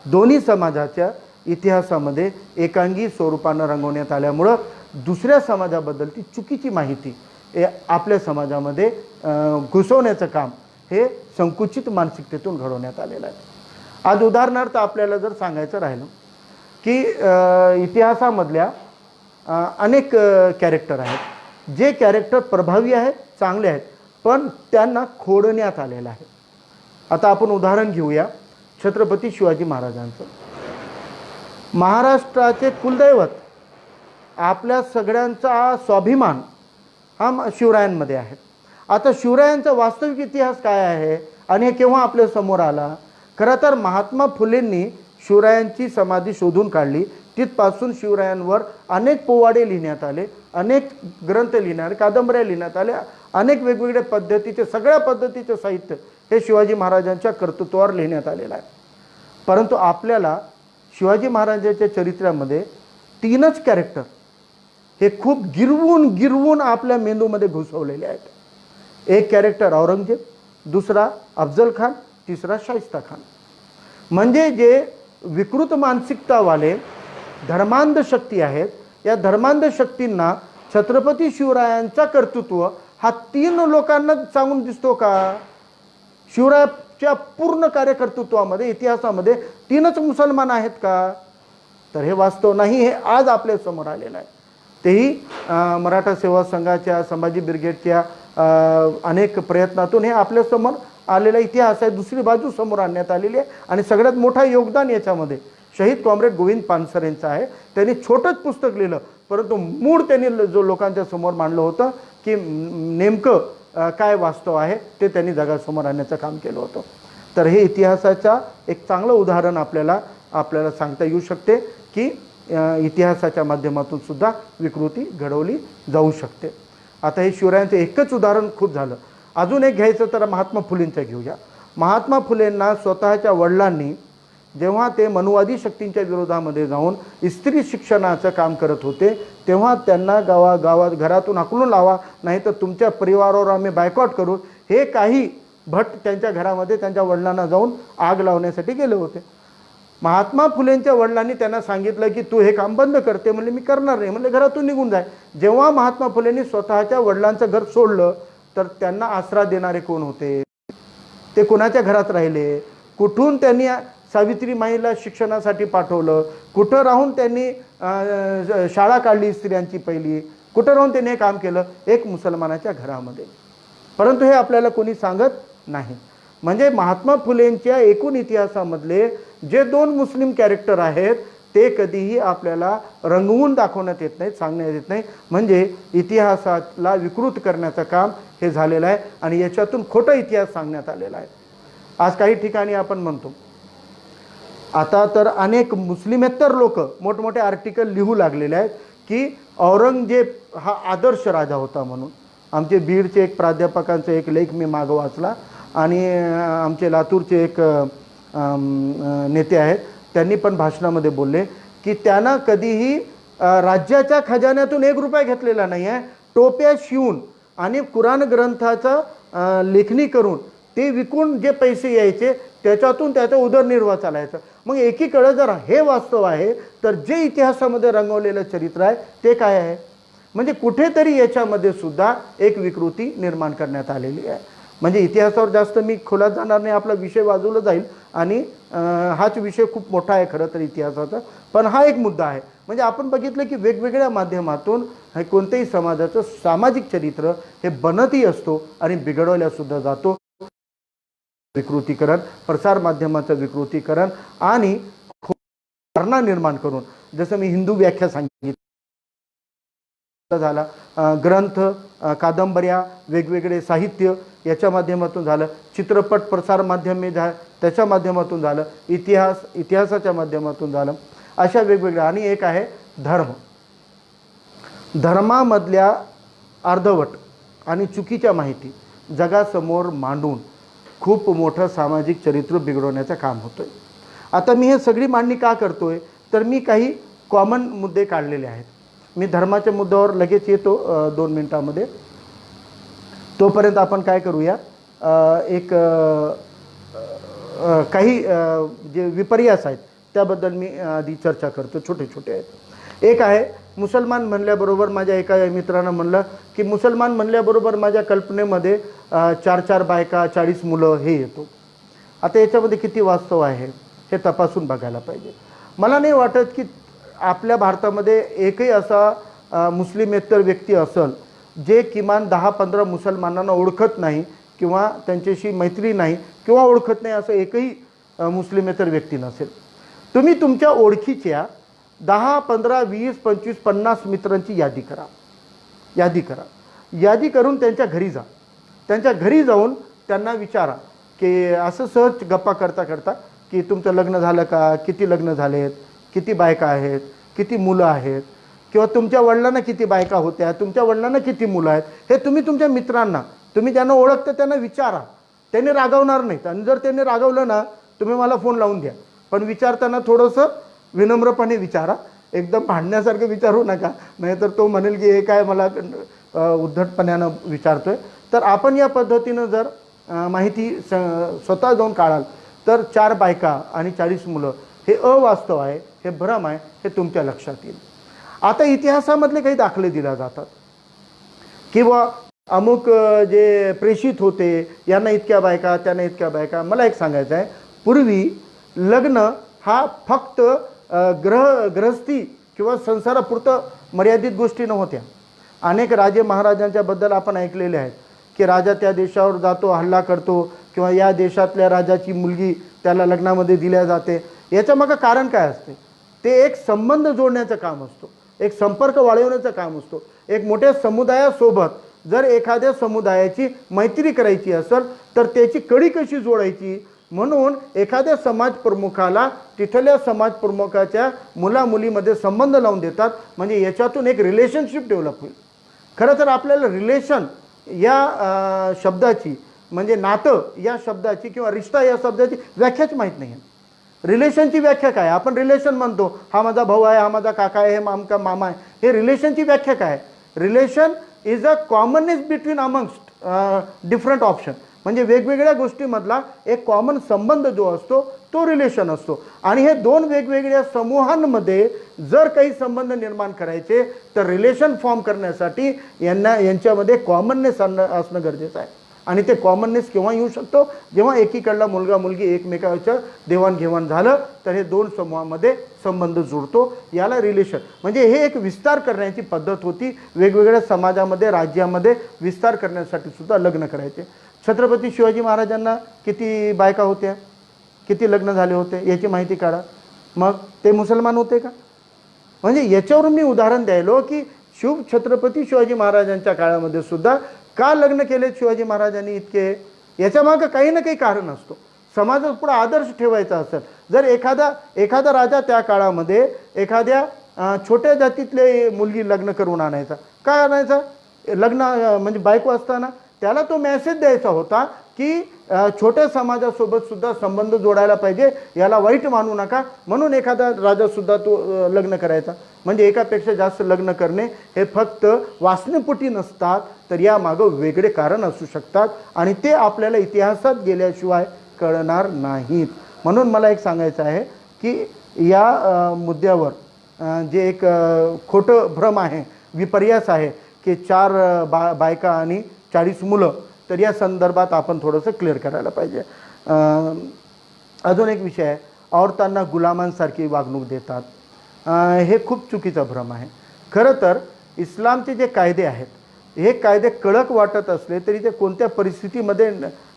दोन्ही समाजाच्या इतिहासामध्ये एकांगी स्वरूपानं रंगवण्यात आल्यामुळं दुसऱ्या समाजाबद्दलची चुकीची माहिती आपल्या समाजामध्ये घुसवण्याचं काम हे संकुचित मानसिकतेतून घडवण्यात आलेलं आहे. आज उदाहरणार्थ आपल्याला जर सांगायचं राहिलं की इतिहासामधल्या अनेक कॅरेक्टर आहेत जे कॅरेक्टर प्रभावी आहेत, चांगले आहेत, पण त्यांना खोडण्यात आलेलं आहे. आता आपण उदाहरण घेऊया छत्रपती शिवाजी महाराजांचं. महाराष्ट्राचे कुलदैवत, आपल्या सगळ्यांचा स्वाभिमान हा शिवरायांमध्ये आहे. आता शिवरायांचा वास्तविक इतिहास काय आहे आणि हे केव्हा आपल्या समोर आला. खरं तर महात्मा फुलेंनी शिवरायांची समाधी शोधून काढली. तिथपासून शिवरायांवर अनेक पोवाडे लिहिण्यात आले, अनेक ग्रंथ लिहिण्यात, कादंबऱ्या लिहिण्यात आल्या, अनेक वेगवेगळ्या पद्धतीचे सगळ्या पद्धतीचे साहित्य हे शिवाजी महाराजांच्या कर्तृत्वावर लिहिण्यात आलेलं आहे. परंतु आपल्याला शिवाजी महाराजांच्या चरित्रामध्ये तीनच कॅरेक्टर हे खूप गिरवून आपल्या मेंदूमध्ये घुसवलेले आहेत. एक कॅरेक्टर औरंगजेब, दुसरा अफजल खान, तिसरा शाहिस्ता खान. म्हणजे जे विकृत मानसिकतावाले धर्मांध शक्ती आहेत या धर्मांध शक्तींना छत्रपती शिवरायांचा कर्तृत्व हा तीन लोकांना सांगून दिसतो का. शिवरायाच्या पूर्ण कार्यकर्तृत्वामध्ये इतिहासामध्ये तीनच मुसलमान आहेत का. तर हे वास्तव नाही. हे आज आपल्या समोर आलेलं आहे. तेही मराठा सेवा संघाच्या, संभाजी ब्रिगेडच्या अनेक प्रयत्नातून हे आपल्यासमोर आलेला इतिहास आहे. दुसरी बाजू समोर आणण्यात आलेली आहे आणि सगळ्यात मोठं योगदान याच्यामध्ये शहीद कॉम्रेड गोविंद पानसर यांचं आहे. त्यांनी छोटंच पुस्तक लिहिलं परंतु मूळ त्यांनी जो लोकांच्या समोर मांडलं होतं की नेमकं काय वास्तव आहे ते त्यांनी जगासमोर आणण्याचं काम केलं होतं. तर हे इतिहासाचा एक चांगलं उदाहरण आपल्याला सांगता येऊ शकते की इतिहासाच्या माध्यमातून सुद्धा विकृती घडवली जाऊ शकते. आता हे शिवरायांचं एकच उदाहरण खूप झालं. अजून एक घ्यायचं तर महात्मा फुलेंचं घेऊया. महात्मा फुलेंना स्वतःच्या वडिलांनी जेव्हा ते मनुवादी शक्तींच्या विरोधामध्ये जाऊन स्त्री शिक्षणाचं काम करत होते, तेव्हा त्यांना गावात घरातून हाकलून लावा, नाही तर तुमच्या परिवारावर आम्ही बायकॉट करू, हे काही भट त्यांच्या घरामध्ये त्यांच्या वडिलांना जाऊन आग लावण्यासाठी गेले होते. महात्मा फुलेंच्या वडिलांनी त्यांना सांगितलं की तू हे काम बंद करते. म्हणले मी करणार नाही. म्हणले घरातून निघून जाय. जेव्हा महात्मा फुलेंनी स्वतःच्या वडिलांचं घर सोडलं तर त्यांना आसरा देणारे कोण होते? ते कोणाच्या घरात राहिले? कुठून त्यांनी सावित्रीमाईला शिक्षणासाठी पाठवलं? कुठं राहून त्यांनी शाळा काढली स्त्रियांची पहिली? कुठं राहून त्यांनी हे काम केलं? एक मुसलमानाच्या घरामध्ये. परंतु हे आपल्याला कोणी सांगत नाही. म्हणजे महात्मा फुलेंच्या एकूण इतिहासामधले जे 2 मुस्लिम कॅरेक्टर आहेत ते कधीही आपल्याला रंगवून दाखवण्यात येत नाहीत, सांगण्यात येत नाही. म्हणजे इतिहासाला विकृत करण्याचं काम हे झालेलं आहे आणि याच्यातून खोटा इतिहास सांगण्यात आलेला आहे. आज काही ठिकाणी आपण म्हणतो, आता तर अनेक मुस्लिमेतर लोक मोठमोठे आर्टिकल लिहू लागलेले आहेत की औरंगजेब हा आदर्श राजा होता म्हणून. आमचे बीडचे एक प्राध्यापकांचा एक लेख मी मागं वाचला आणि आमचे लातूरचे एक नेते आहेत, त्यांनी पण भाषणामध्ये बोलले की त्यांना कधीही राज्याच्या खजान्यातून 1 रुपया घेतलेला नाही आहे. टोप्या शिवून आणि कुराण ग्रंथाचं लेखणी करून ते विकून जे पैसे यायचे त्याच्यातून त्याचा उदरनिर्वाह चालायचा. मग एकीकडे जर हे वास्तव आहे तर जे इतिहासामध्ये रंगवलेलं चरित्र आहे ते काय आहे? म्हणजे कुठेतरी याच्यामध्ये सुद्धा एक विकृती निर्माण करण्यात आलेली आहे. म्हणजे इतिहासावर जास्त मी खोलात जाणार नाही, आपला विषय बाजूला जाईल आणि हाच विषय खूप मोठा आहे खरं तर इतिहासाचा. पण हा एक मुद्दा आहे. म्हणजे आपण बघितलं की वेगवेगळ्या माध्यमातून हे कोणत्याही समाजाचं सामाजिक चरित्र हे बनतही असतो आणि बिघडवल्यासुद्धा जातो. विकृतीकरण, प्रसारमाध्यमाचं विकृतीकरण आणि धारणा निर्माण करून, जसं मी हिंदू व्याख्या सांगितली झाला, ग्रंथ, कादंबऱ्या, वेगवेगळे साहित्य याच्या माध्यमातून झालं, चित्रपट प्रसार माध्यमे त्याच्या माध्यमातून झालं, इतिहासाच्या माध्यमातून झालं, अशा वेगवेगळ्या. आणि एक आहे धर्म. धर्मामधल्या अर्धवट आणि चुकीच्या माहिती जगासमोर मांडून खूप मोठं सामाजिक चरित्र बिघडवण्याचं काम होतं आहे. आता मी हे सगळी मांडणी का करतो आहे तर मी काही कॉमन मुद्दे काढलेले आहेत. मी धर्माच्या मुद्द्यावर लगेच येतो 2 मिनिटामध्ये. तोपर्यंत आपण काय करूया, एक काही जे विपर्यास आहेत त्याबद्दल मी आधी चर्चा करतो. छोटे छोटे आहेत. एक आहे मुसलमान म्हणल्याबरोबर, माझ्या एका मित्रानं म्हणलं की मुसलमान म्हणल्याबरोबर माझ्या कल्पनेमध्ये 4 बायका 40 मुलं हे येतो. आता याच्यामध्ये किती वास्तव आहे हे तपासून बघायला पाहिजे. मला नाही वाटत की आपल्या भारतामध्ये एकही असा मुस्लिमेतर व्यक्ती असेल जे किमान 10-15 मुसलमानांना ओळखत नाही किंवा त्यांच्याशी मैत्री नाही किंवा ओळखत नाही असं एकही मुस्लिमेतर व्यक्ती नसेल. तुम्ही तुमच्या ओळखीच्या 10, 15, 20, 25, 50 मित्रांची यादी करा. यादी करून त्यांच्या घरी जा. त्यांच्या घरी जाऊन त्यांना विचारा की असं सहज गप्पा करता करता की तुमचं लग्न झालं का, किती लग्न झालेत, किती बायका आहेत, किती मुलं आहेत, किंवा तुमच्या वडिलांना किती बायका होत्या, तुमच्या वडिलांना किती मुलं आहेत, हे तुम्ही तुमच्या मित्रांना, तुम्ही ज्यांना ओळखता त्यांना विचारा. त्यांनी रागवणार नाहीत. आणि जर त्यांनी रागवलं ना तुम्ही मला फोन लावून द्या. पण विचारताना थोडंसं विनम्रपणे विचारा. एकदम भांडण्यासारखं विचारू नका, नाहीतर तो म्हणेल की हे काय मला उद्धटपणानं विचारतोय. तर आपण या पद्धतीनं जर माहिती स्वतः जाऊन काढाल तर 4 बायका आणि 40 मुलं हे अवास्तव आहे, हे भ्रम आहे, हे तुमच्या लक्षात येईल. आता इतिहासामधले काही दाखले दिले जातात किंवा अमुक जे प्रेषित होते यांना इतक्या बायका, त्यांना इतक्या बायका. मला एक सांगायचं आहे, पूर्वी लग्न हा फक्त गृहस्थी किंवा संसारापुरतं मर्यादित गोष्टी नव्हत्या. अनेक राजे महाराजांच्याबद्दल आपण ऐकलेले आहेत की राजा त्या देशावर जातो, हल्ला करतो किंवा या देशातल्या राजाची मुलगी त्याला लग्नामध्ये दिल्या जाते. याच्यामागं कारण काय असते? ते एक संबंध जोडण्याचं काम असतो, एक संपर्क वाढवण्याचं काम असतो. एक मोठ्या समुदायासोबत जर एखाद्या समुदायाची मैत्री करायची असेल तर त्याची कडी कशी जोडायची, म्हणून एखाद्या समाज प्रमुखाला तिथल्या समाज प्रमुखाच्या मुलामुलीमध्ये संबंध लावून देतात. म्हणजे याच्यातून एक रिलेशनशिप डेव्हलप होईल. खरं तर आपल्याला रिलेशन या शब्दाची, म्हणजे नातं या शब्दाची किंवा रिश्ता या शब्दाची व्याख्याच माहीत नाही आहे. रिलेशनची व्याख्या काय? आपण रिलेशन म्हणतो, हा माझा भाऊ आहे, हा माझा काका आहे, हे आमका मामा आहे. हे रिलेशनची व्याख्या काय? Relation is a commonness between amongst different option. म्हणजे वेगवेगळ्या गोष्टीमधला एक कॉमन संबंध जो असतो तो रिलेशन असतो. आणि हे दोन वेगवेगळ्या समूहांमध्ये जर काही संबंध निर्माण करायचे तर रिलेशन फॉर्म करण्यासाठी यांच्यामध्ये कॉमननेस असणं गरजेचं आहे. आणि ते कॉमननेस केव्हा येऊ शकतो? जेव्हा एकीकडला मुलगा मुलगी एकमेकांचं देवाणघेवाण झालं तर हे दोन समूहामध्ये संबंध जुळतो. याला रिलेशन म्हणजे हे एक विस्तार करण्याची पद्धत होती. वेगवेगळ्या समाजामध्ये राज्यामध्ये विस्तार करण्यासाठी सुद्धा लग्न करायचे. छत्रपती शिवाजी महाराजांना किती बायका होत्या, किती लग्न झाले होते याची माहिती काढा. मग ते मुसलमान होते का? म्हणजे याच्यावरून मी उदाहरण द्यायलो की छत्रपती शिवाजी महाराजांच्या काळामध्ये सुद्धा का लग्न केले शिवाजी महाराजांनी इतके? याच्यामागं काही ना काही कारण असतो. समाजात पुढे आदर्श ठेवायचा असेल, जर एखादा राजा त्या काळामध्ये एखाद्या छोट्या जातीतले मुलगी लग्न करून आणायचा, काय आणायचा? लग्न म्हणजे बायको असताना त्याला तो मेसेज द्यायचा होता की छोट्या समाजासोबत सुद्धा संबंध जोडायला पाहिजे, याला वाईट मानू नका. म्हणून एखादा राजासुद्धा तो लग्न करायचा. म्हणजे एकापेक्षा जास्त लग्न करणे हे फक्त वासनेपोटी नसतात, तर यामागं वेगळे कारण असू शकतात आणि ते आपल्याला इतिहासात गेल्याशिवाय कळणार नाहीत. म्हणून मला एक सांगायचं आहे की या मुद्द्यावर जे एक खोटं भ्रम आहे, विपर्यास आहे की 4 बायका आणि 40 मुलं, तर या संदर्भात आपण थोडंसं क्लिअर करायला पाहिजे. अजून एक विषय आहे, औरतांना गुलामांसारखी वागणूक देतात. हे खूप चुकीचा भ्रम आहे. खरं तर इस्लामचे जे कायदे आहेत हे कायदे कडक वाटत असले तरी ते कोणत्या परिस्थितीमध्ये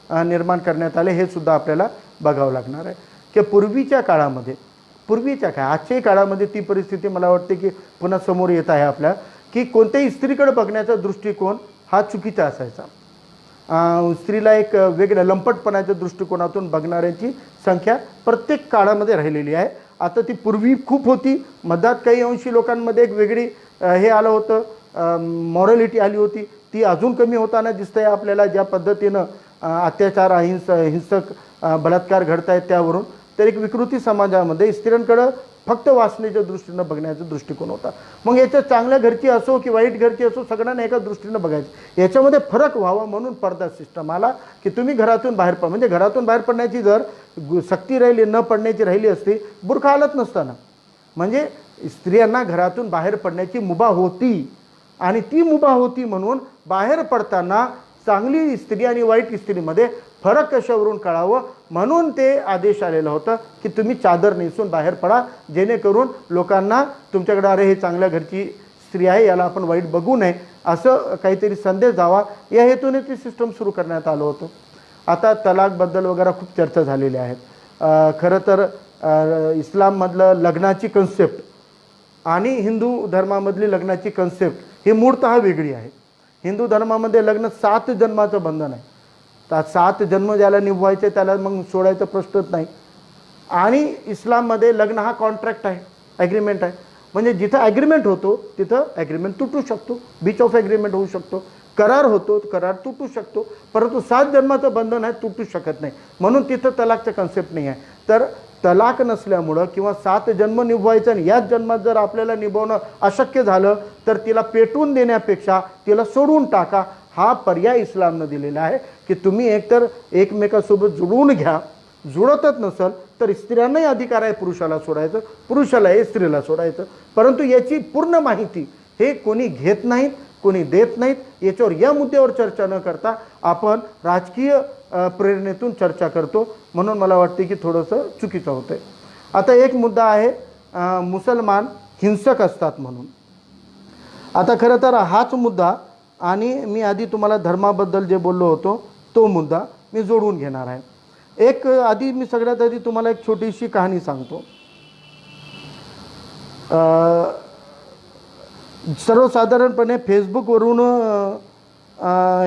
निर्माण करण्यात आले हे सुद्धा आपल्याला बघावं लागणार आहे. की पूर्वीच्या काय आजच्याही काळामध्ये ती परिस्थिती मला वाटते की पुन्हा समोर येत आहे आपल्या, की कोणत्याही स्त्रीकडे बघण्याचा दृष्टिकोन हा चुकीचा असायचा. स्त्रीला एक वेगळ्या लंपटपणाच्या दृष्टिकोनातून बघणाऱ्यांची संख्या प्रत्येक काळामध्ये राहिलेली आहे. आता ती पूर्वी खूप होती, मधात काही अंशी लोकांमध्ये एक वेगळी हे आलं होतं, मॉरॅलिटी आली होती, ती अजून कमी होताना दिसतंय आपल्याला. ज्या पद्धतीनं अत्याचार हिंसक बलात्कार घडत आहेत त्यावरून, तर एक विकृती समाजामध्ये स्त्रियांकडं फक्त वासनेच्या दृष्टीनं बघण्याचा दृष्टिकोन होता. मग याच्या चांगल्या घरची असो की वाईट घरची असो सगळ्यांना एका दृष्टीनं बघायचं. याच्यामध्ये फरक व्हावा म्हणून पर्दा सिस्टम आला की तुम्ही घरातून बाहेर म्हणजे घरातून बाहेर पडण्याची जर सक्ती राहिली, न पडण्याची राहिली असती, बुरखा हालत नसताना. म्हणजे स्त्रियांना घरातून बाहेर पडण्याची मुभा होती आणि ती मुभा होती म्हणून बाहेर पडताना चांगली स्त्री आणि वाईट स्त्रीमध्ये फरक कशावरून कळावं म्हणून ते आदेश आलेला होता की तुम्ही चादर नेसून बाहेर पडा, जेणेकरून लोकांना तुमच्याकडे अरे हे चांगल्या घरची स्त्री आहे, याला आपण वाईट बघू नये, असं काहीतरी संदेश जावा या हेतूने ते सिस्टम सुरू करण्यात आलं होतं. आता तलाकबद्दल वगैरे खूप चर्चा झालेली आहेत. खरं तर इस्लाममधलं लग्नाची कन्सेप्ट आणि हिंदू धर्मामधली लग्नाची कन्सेप्ट ही मूळतः वेगळी आहे. हिंदू धर्मामध्ये लग्न 7 जन्माचं बंधन आहे. तर 7 जन्म ज्याला निभवायचे त्याला मग सोडायचा प्रश्नच नाही. आणि इस्लाममध्ये लग्न हा कॉन्ट्रॅक्ट आहे, ॲग्रीमेंट आहे. म्हणजे जिथं ॲग्रीमेंट होतो तिथं ॲग्रीमेंट तुटू शकतो, बीच ऑफ ॲग्रीमेंट होऊ शकतो, करार होतो, करार तुटू शकतो, परंतु 7 जन्माचं बंधन आहे, तुटू शकत नाही. म्हणून तिथं तलाकचं कन्सेप्ट नाही आहे. तर तलाक नसल्यामुळं किंवा 7 जन्म निभवायचं आणि याच जन्मात जर आपल्याला निभवणं अशक्य झालं तर तिला पेटवून देण्यापेक्षा तिला सोडून टाका, हा पर्याय इस्लामनं दिलेला आहे. की तुम्ही एकतर एकमेकासोबत जुळवून घ्या, जुळतच नसेल तर स्त्रियांनाही अधिकार आहे पुरुषाला सोडायचं, पुरुषालाही स्त्रीला सोडायचं. परंतु याची पूर्ण माहिती हे कोणी घेत नाहीत, कोणी देत नाहीत. याच्यावर या मुद्द्यावर चर्चा न करता आपण राजकीय प्रेरणेतून चर्चा करतो, म्हणून मला वाटते की थोडंसं चुकीचं होतं आहे. आता एक मुद्दा आहे मुसलमान हिंसक असतात म्हणून. आता खरं तर हाच मुद्दा आणि मी आधी तुम्हाला धर्माबद्दल जे बोललो होतो तो मुद्दा मी जोडून घेणार आहे. मी सगळ्यात आधी तुम्हाला एक छोटीशी कहाणी सांगतो. सर्वसाधारणपणे फेसबुकवरून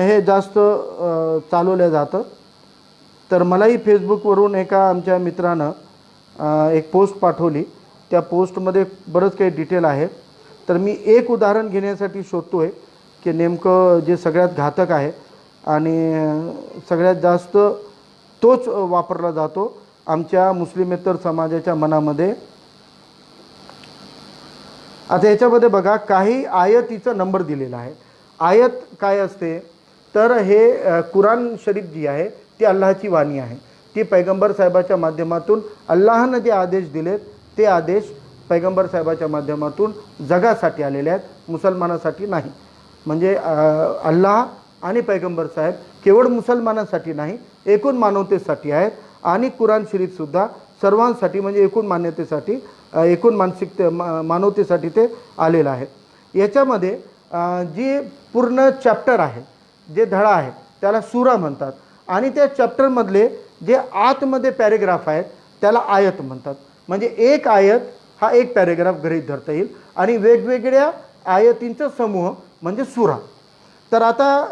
हे जास्त चालवलं जातं. तर मलाही फेसबुकवरून एका आमच्या मित्रानं एक पोस्ट पाठवली. त्या पोस्टमध्ये बरंच काही डिटेल आहे. तर मी एक उदाहरण घेण्यासाठी शोधतो आहे की नेमकं जे सगळ्यात घातक आहे आणि सगळ्यात जास्त तोच वापरला जातो आमच्या मुस्लिमेतर समाजाच्या मनामध्ये. आता याच्यामध्ये बघा काही आयतीचा नंबर दिलेला आहे. आयत काय असते तर हे कुराण शरीफ जी आहे ती अल्लाहची वाणी आहे. ती पैगंबर साहेबाच्या माध्यमातून अल्लाहनं जे आदेश दिलेत ते आदेश पैगंबर साहेबाच्या माध्यमातून जगासाठी आलेले आहेत, मुसलमानासाठी नाही. म्हणजे अल्लाह आणि पैगंबर साहेब केवळ मुसलमानांसाठी नाही, एकूण मानवतेसाठी आहेत. आणि कुराण शरीफसुद्धा सर्वांसाठी म्हणजे एकूण मान्यतेसाठी, एकूण मानवतेसाठी ते आलेलं आहे. याच्यामध्ये जी पूर्ण चॅप्टर आहे, जे धडा आहे त्याला सूरा म्हणतात. आणि त्या चॅप्टरमधले जे आतमध्ये पॅरेग्राफ आहेत त्याला आयत म्हणतात. म्हणजे एक आयत हा एक पॅरेग्राफ गृहीत धरता येईल आणि वेगवेगळ्या आयतींचा समूह म्हणजे सूरा. तर आता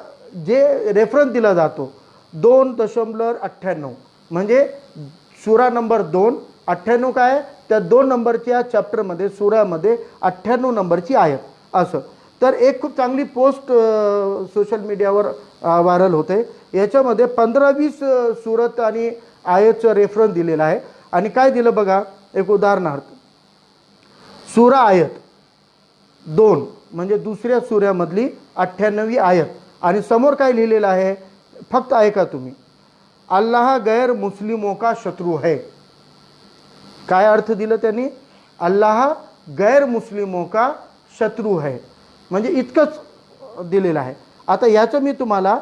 जे रेफरन्स दिला जातो 2.98 म्हणजे सूरा नंबर 2, 98 काय आहे त्या 2 नंबरच्या चॅप्टरमध्ये सूरामध्ये 98 नंबरची आयत असं. तर एक खूप चांगली पोस्ट सोशल मीडियावर व्हायरल होते. याच्यामध्ये 15-20 सूरत आणि आयतचं रेफरन्स दिलेला आहे. आणि काय दिलं बघा, एक उदाहरणार्थ सूरा आयत 2 म्हणजे दुसऱ्या सूर्यामधली 98वी आयत. आणि समोर काय लिहिलेलं आहे फक्त ऐका तुम्ही, अल्लाह गैर मुस्लिमों का शत्रु है. काय अर्थ दिलं त्यांनी, अल्लाह गैर मुस्लिमों का शत्रु है, म्हणजे इतकंच दिलेलं आहे. आता याचं मी तुम्हाला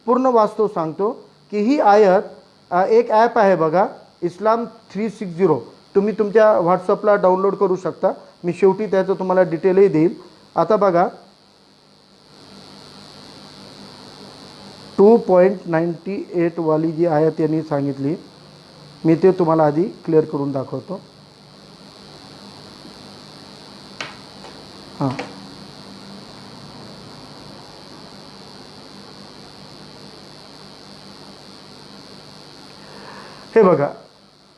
पूर्ण वास्तव सांगतो की ही आयत एक ॲप आहे बघा, इस्लाम 360. तुम्ही तुमच्या व्हॉट्सअपला डाउनलोड करू शकता. मी शेवटी त्याचं तुम्हाला डिटेलही देईल. आता बघा 2.98 वाली जी आयत यांनी सांगितली, मी ते तुम्हाला आधी क्लिअर करून दाखवतो. हां, हे बघा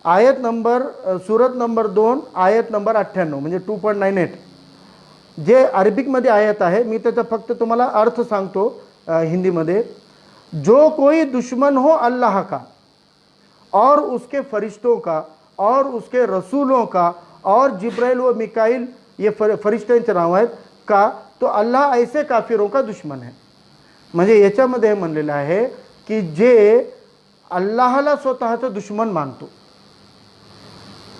आयत नंबर सूरत नंबर 2 आयत नंबर 98 म्हणजे 2.98 जे अरबिकमध्ये आयत आहे. मी त्याचा फक्त तुम्हाला अर्थ सांगतो हिंदीमध्ये. जो कोई दुश्मन हो अल्लाह का और उसके फरिश्तों का और उसके रसूलों का और जिब्राइल व मिकाइल ये फरिश्त्यांचे नाव आहेत का, तो अल्लाह ऐसे काफिरों का दुश्मन है. म्हणजे याच्यामध्ये हे म्हणलेलं आहे की जे अल्लाहला स्वतःचं दुश्मन मानतो.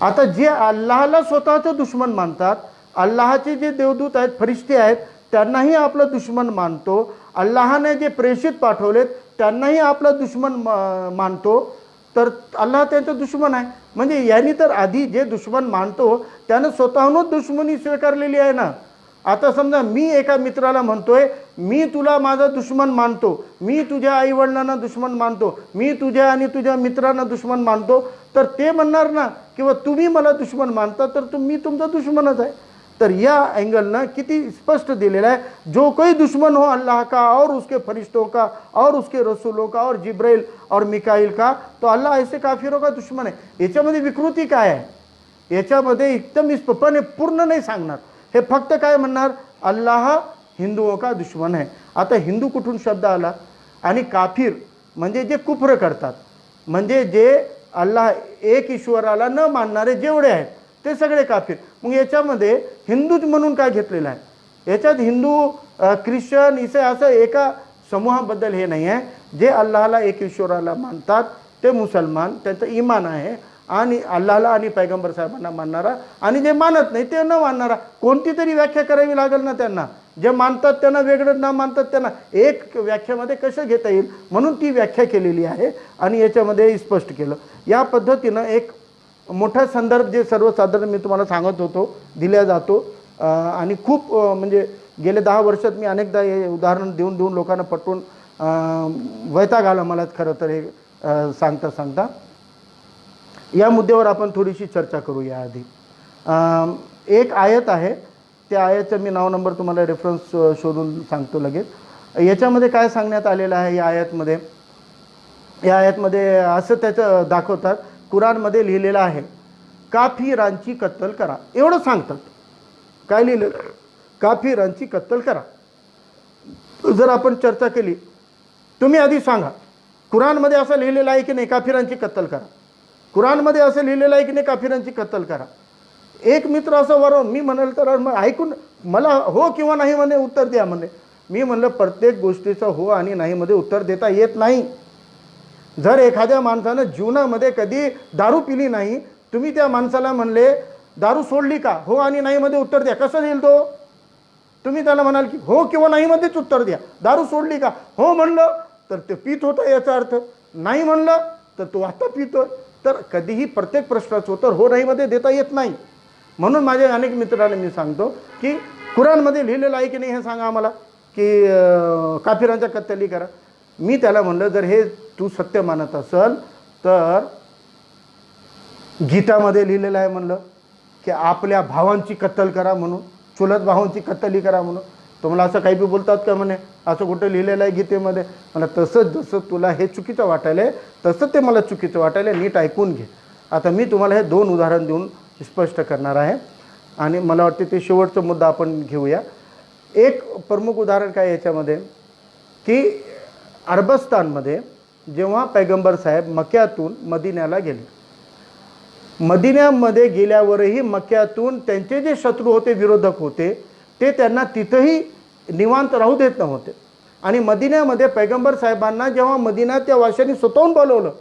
आता जे अल्लाहला स्वतःचं दुश्मन मानतात, अल्लाहचे जे देवदूत आहेत, फरिश्ते आहेत, त्यांनाही आपलं दुश्मन मानतो. अल्लाहने जे प्रेषित पाठवलेत त्यांनाही आपला दुश्मन मानतो, तर अल्लाह त्यांचा दुश्मन आहे. म्हणजे यांनी तर आधी जे दुश्मन मानतो त्यानं स्वतःहूनच दुश्मनी स्वीकारलेली आहे ना. आता समजा मी एका मित्राला म्हणतोय मी तुला माझा दुश्मन मानतो, मी तुझ्या आईवडिलांना दुश्मन मानतो, मी तुझ्या आणि तुझ्या मित्रांना दुश्मन मानतो, तर ते म्हणणार ना किंवा तुम्ही मला दुश्मन मानता तर मी तुमचा दुश्मनच आहे. तर या अँगलनं किती स्पष्ट दिलेलं आहे, जो कोई दुश्मन हो अल्लाह का और उसके फरिश्तों का और उसके रसूलों का और जिब्राइल और मिकाइल का, तो अल्लाह ऐसे काफिरों का दुश्मन आहे. याच्यामध्ये विकृती काय आहे, याच्यामध्ये एकदम स्पष्टपणे पूर्ण नाही सांगणार. हे फक्त काय म्हणणार, अल्लाह हिंदुओं का दुश्मन है. आता हिंदू कुठून शब्द आला, आणि काफिर म्हणजे जे कुफ्र करतात, म्हणजे जे अल्लाह एक ईश्वराला न मानणारे जेवढे आहेत ते सगळे काफिर. मग याच्यामध्ये हिंदूच म्हणून काय घेतलेलं आहे, याच्यात हिंदू ख्रिश्चन ईसाई असं एका समूहाबद्दल हे नाही आहे. जे अल्लाहला एक ईश्वराला मानतात ते मुसलमान, त्यांचं इमान आहे. आणि अल्लाहला आणि पैगंबर साहेबांना मानणारा, आणि जे मानत नाही ते न मानणारा. कोणती तरी व्याख्या करावी लागेल ना त्यांना. जे मानतात त्यांना वेगळं, न मानतात त्यांना एक व्याख्यामध्ये कसं घेता येईल, म्हणून ती व्याख्या केलेली आहे आणि याच्यामध्ये स्पष्ट केलं. या पद्धतीनं एक मोठा संदर्भ जे सर्वसाधारण मी तुम्हाला सांगत होतो दिला जातो. आणि खूप म्हणजे गेले 10 वर्षात मी अनेकदा हे उदाहरण देऊन लोकांना पटवून वैताग आला मला खरं तर हे सांगता. या मुद्द्यावर आपण थोडीशी चर्चा करूया. आधी एक आयत आहे, त्या आयतचं मी नाव नंबर तुम्हाला रेफरन्स शोधून सांगतो लगेच. याच्यामध्ये काय सांगण्यात आलेलं आहे या आयतमध्ये असं त्याचं दाखवतात, कुराणमध्ये लिहिलेलं आहे काफिरांची कत्तल करा, एवढं सांगतात. काय लिहिलं, काफिरांची कत्तल करा. जर आपण चर्चा केली, तुम्ही आधी सांगा कुराणमध्ये असं लिहिलेलं आहे की नाही काफिरांची कत्तल करा. कुराणमध्ये असं लिहिलेलं आहे की नाही, काफिरांची कत्तल करा. एक मित्र असं वरून मी म्हणाल तर मग ऐकून मला हो किंवा नाही म्हणे उत्तर द्या म्हणे. मी म्हणलं प्रत्येक गोष्टीचं हो आणि नाही मध्ये उत्तर देता येत नाही. जर एखाद्या माणसानं जीवनामध्ये कधी दारू पिली नाही, तुम्ही त्या माणसाला म्हणले दारू सोडली का, हो आणि नाही मध्ये उत्तर द्या, कसं देईल तो? तुम्ही त्याला म्हणाल की हो किंवा नाही मध्येच उत्तर द्या. दारू सोडली का, हो म्हणलं तर ते पित होतं याचा अर्थ, नाही म्हणलं तर तो आता पितोय. तर कधीही प्रत्येक प्रश्नाचं उत्तर हो नाही मध्ये देता येत नाही. म्हणून माझ्या अनेक मित्रांना मी सांगतो की कुराणमध्ये लिहिलेलं आहे की नाही हे सांगा आम्हाला, की काफिरांच्या कत्तली करा. मी त्याला म्हणलं जर हे तू सत्य मानत असेल तर गीतामध्ये लिहिलेलं आहे म्हणलं की आपल्या भावांची कत्तल करा म्हणून, चुलत भावांची कत्तली करा म्हणून. तुम्हाला असं काही बी बोलतात का म्हणे, असं कुठं लिहिलेलं आहे गीतेमध्ये? मला तसंच जसं तुला हे चुकीचं वाटायलं आहे तसं ते मला चुकीचं वाटायलं आहे, नीट ऐकून घे. आता मी तुम्हाला हे 2 उदाहरण देऊन स्पष्ट करणार आहे आणि मला वाटते ते शेवटचा मुद्दा आपण घेऊया. एक प्रमुख उदाहरण काय याच्यामध्ये की अरबस्तानमध्ये जेव्हा पैगंबर साहेब मक्क्यातून मदिन्याला गेले, मदिन्यामध्ये गेल्यावरही मक्क्यातून त्यांचे जे शत्रू होते, विरोधक होते, ते त्यांना तिथंही निवांत राहू देत नव्हते. आणि मदिन्यामध्ये पैगंबर साहेबांना जेव्हा मदिना त्या वाशांनी स्वतःहून बोलवलं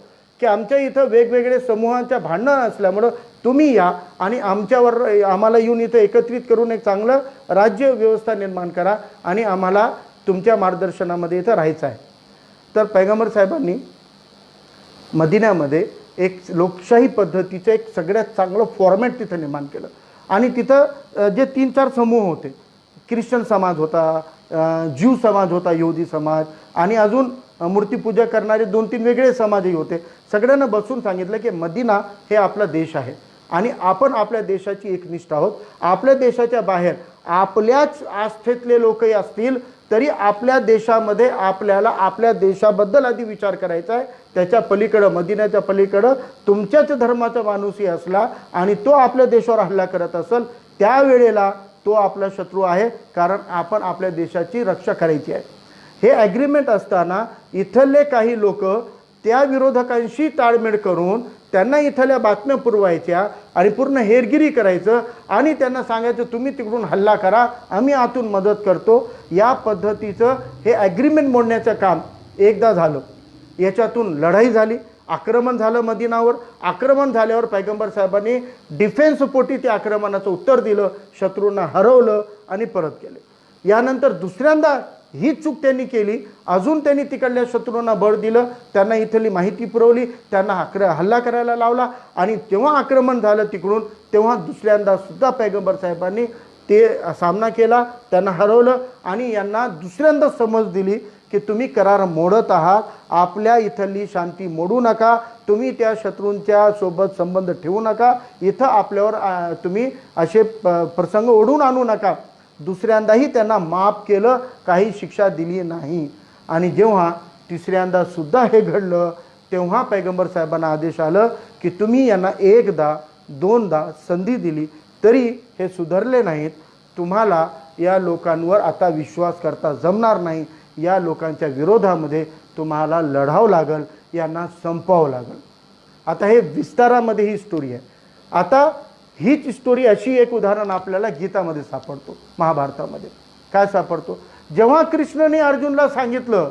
की आमच्या इथं वेगवेगळे समूहांच्या भांडणं असल्यामुळं तुम्ही या आणि आमच्यावर आम्हाला येऊन इथं एकत्रित करून एक चांगलं राज्य व्यवस्था निर्माण करा आणि आम्हाला तुमच्या मार्गदर्शनामध्ये इथं राहायचं आहे. तर पैगंबर साहेबांनी मदिन्यामध्ये एक लोकशाही पद्धतीचं एक सगळ्यात चांगलं फॉर्मॅट तिथं निर्माण केलं. आणि तिथं जे 3-4 समूह होते, ख्रिश्चन समाज होता, ज्यू समाज होता, यहुदी समाज, आणि अजून मूर्तीपूजा करणारे 2-3 वेगळे समाजही होते. सगळ्यांना बसून सांगितलं की मदिना हे आपला देश आहे आणि आपण आपल्या देशाची एकनिष्ठ आहोत. आपल्या देशाच्या बाहेर आपल्याच आस्थेतले लोकही असतील तरी आपल्या देशामध्ये आपल्याला आपल्या देशाबद्दल आधी विचार करायचा आहे. त्याच्या पलीकडं, मदिन्याच्या पलीकडं तुमच्याच धर्माचा माणूसही असला आणि तो आपल्या देशावर हल्ला करत असेल, त्यावेळेला तो आपला शत्रू आहे, कारण आपण आपल्या देशाची रक्षा करायची आहे. हे ॲग्रीमेंट असताना इथले काही लोक त्या विरोधकांशी ताळमेळ करून त्यांना इथल्या बातम्या पुरवायच्या आणि पूर्ण हेरगिरी करायचं आणि त्यांना सांगायचं तुम्ही तिकडून हल्ला करा, आम्ही आतून मदत करतो. या पद्धतीचं हे ॲग्रीमेंट मोडण्याचं काम एकदा झालं. याच्यातून लढाई झाली, आक्रमण झालं मदिनावर. आक्रमण झाल्यावर पैगंबर साहेबांनी डिफेन्सपोटी त्या आक्रमणाचं उत्तर दिलं, शत्रूंना हरवलं आणि परत केले. यानंतर दुसऱ्यांदा ही चूक त्यांनी केली, अजून त्यांनी तिकडल्या शत्रूंना बळ दिलं, त्यांना इथली माहिती पुरवली, त्यांना हल्ला करायला लावला आणि जेव्हा आक्रमण झालं तिकडून तेव्हा दुसऱ्यांदा सुद्धा पैगंबर साहेबांनी ते सामना केला, त्यांना हरवलं आणि यांना दुसऱ्यांदा समज दिली की तुम्ही करार मोडत आहात, आपल्या इथली शांती मोडू नका, तुम्ही त्या शत्रूंच्या सोबत संबंध ठेवू नका, इथं आपल्यावर तुम्ही असे प्रसंग ओढून आणू नका. दुसऱ्यांदाही त्यांना माफ केलं, काही शिक्षा दिली नाही. आणि जेव्हा तिसऱ्यांदा सुद्धा हे घडलं तेव्हा पैगंबर साहेबांना आदेश आलं की तुम्ही यांना 1दा-2दा संधी दिली तरी हे सुधारले नाहीत, तुम्हाला या लोकांवर आता विश्वास करता जमणार नाही, या लोकांच्या विरोधामध्ये तुम्हाला लढावं लागेल, यांना संपवावं लागेल. आता हे विस्तारामध्ये ही स्टोरी आहे. आता हीच स्टोरी अशी एक उदाहरण आपल्याला गीतामध्ये सापडतो, महाभारतामध्ये. काय सापडतो? जेव्हा कृष्णाने अर्जुनला सांगितलं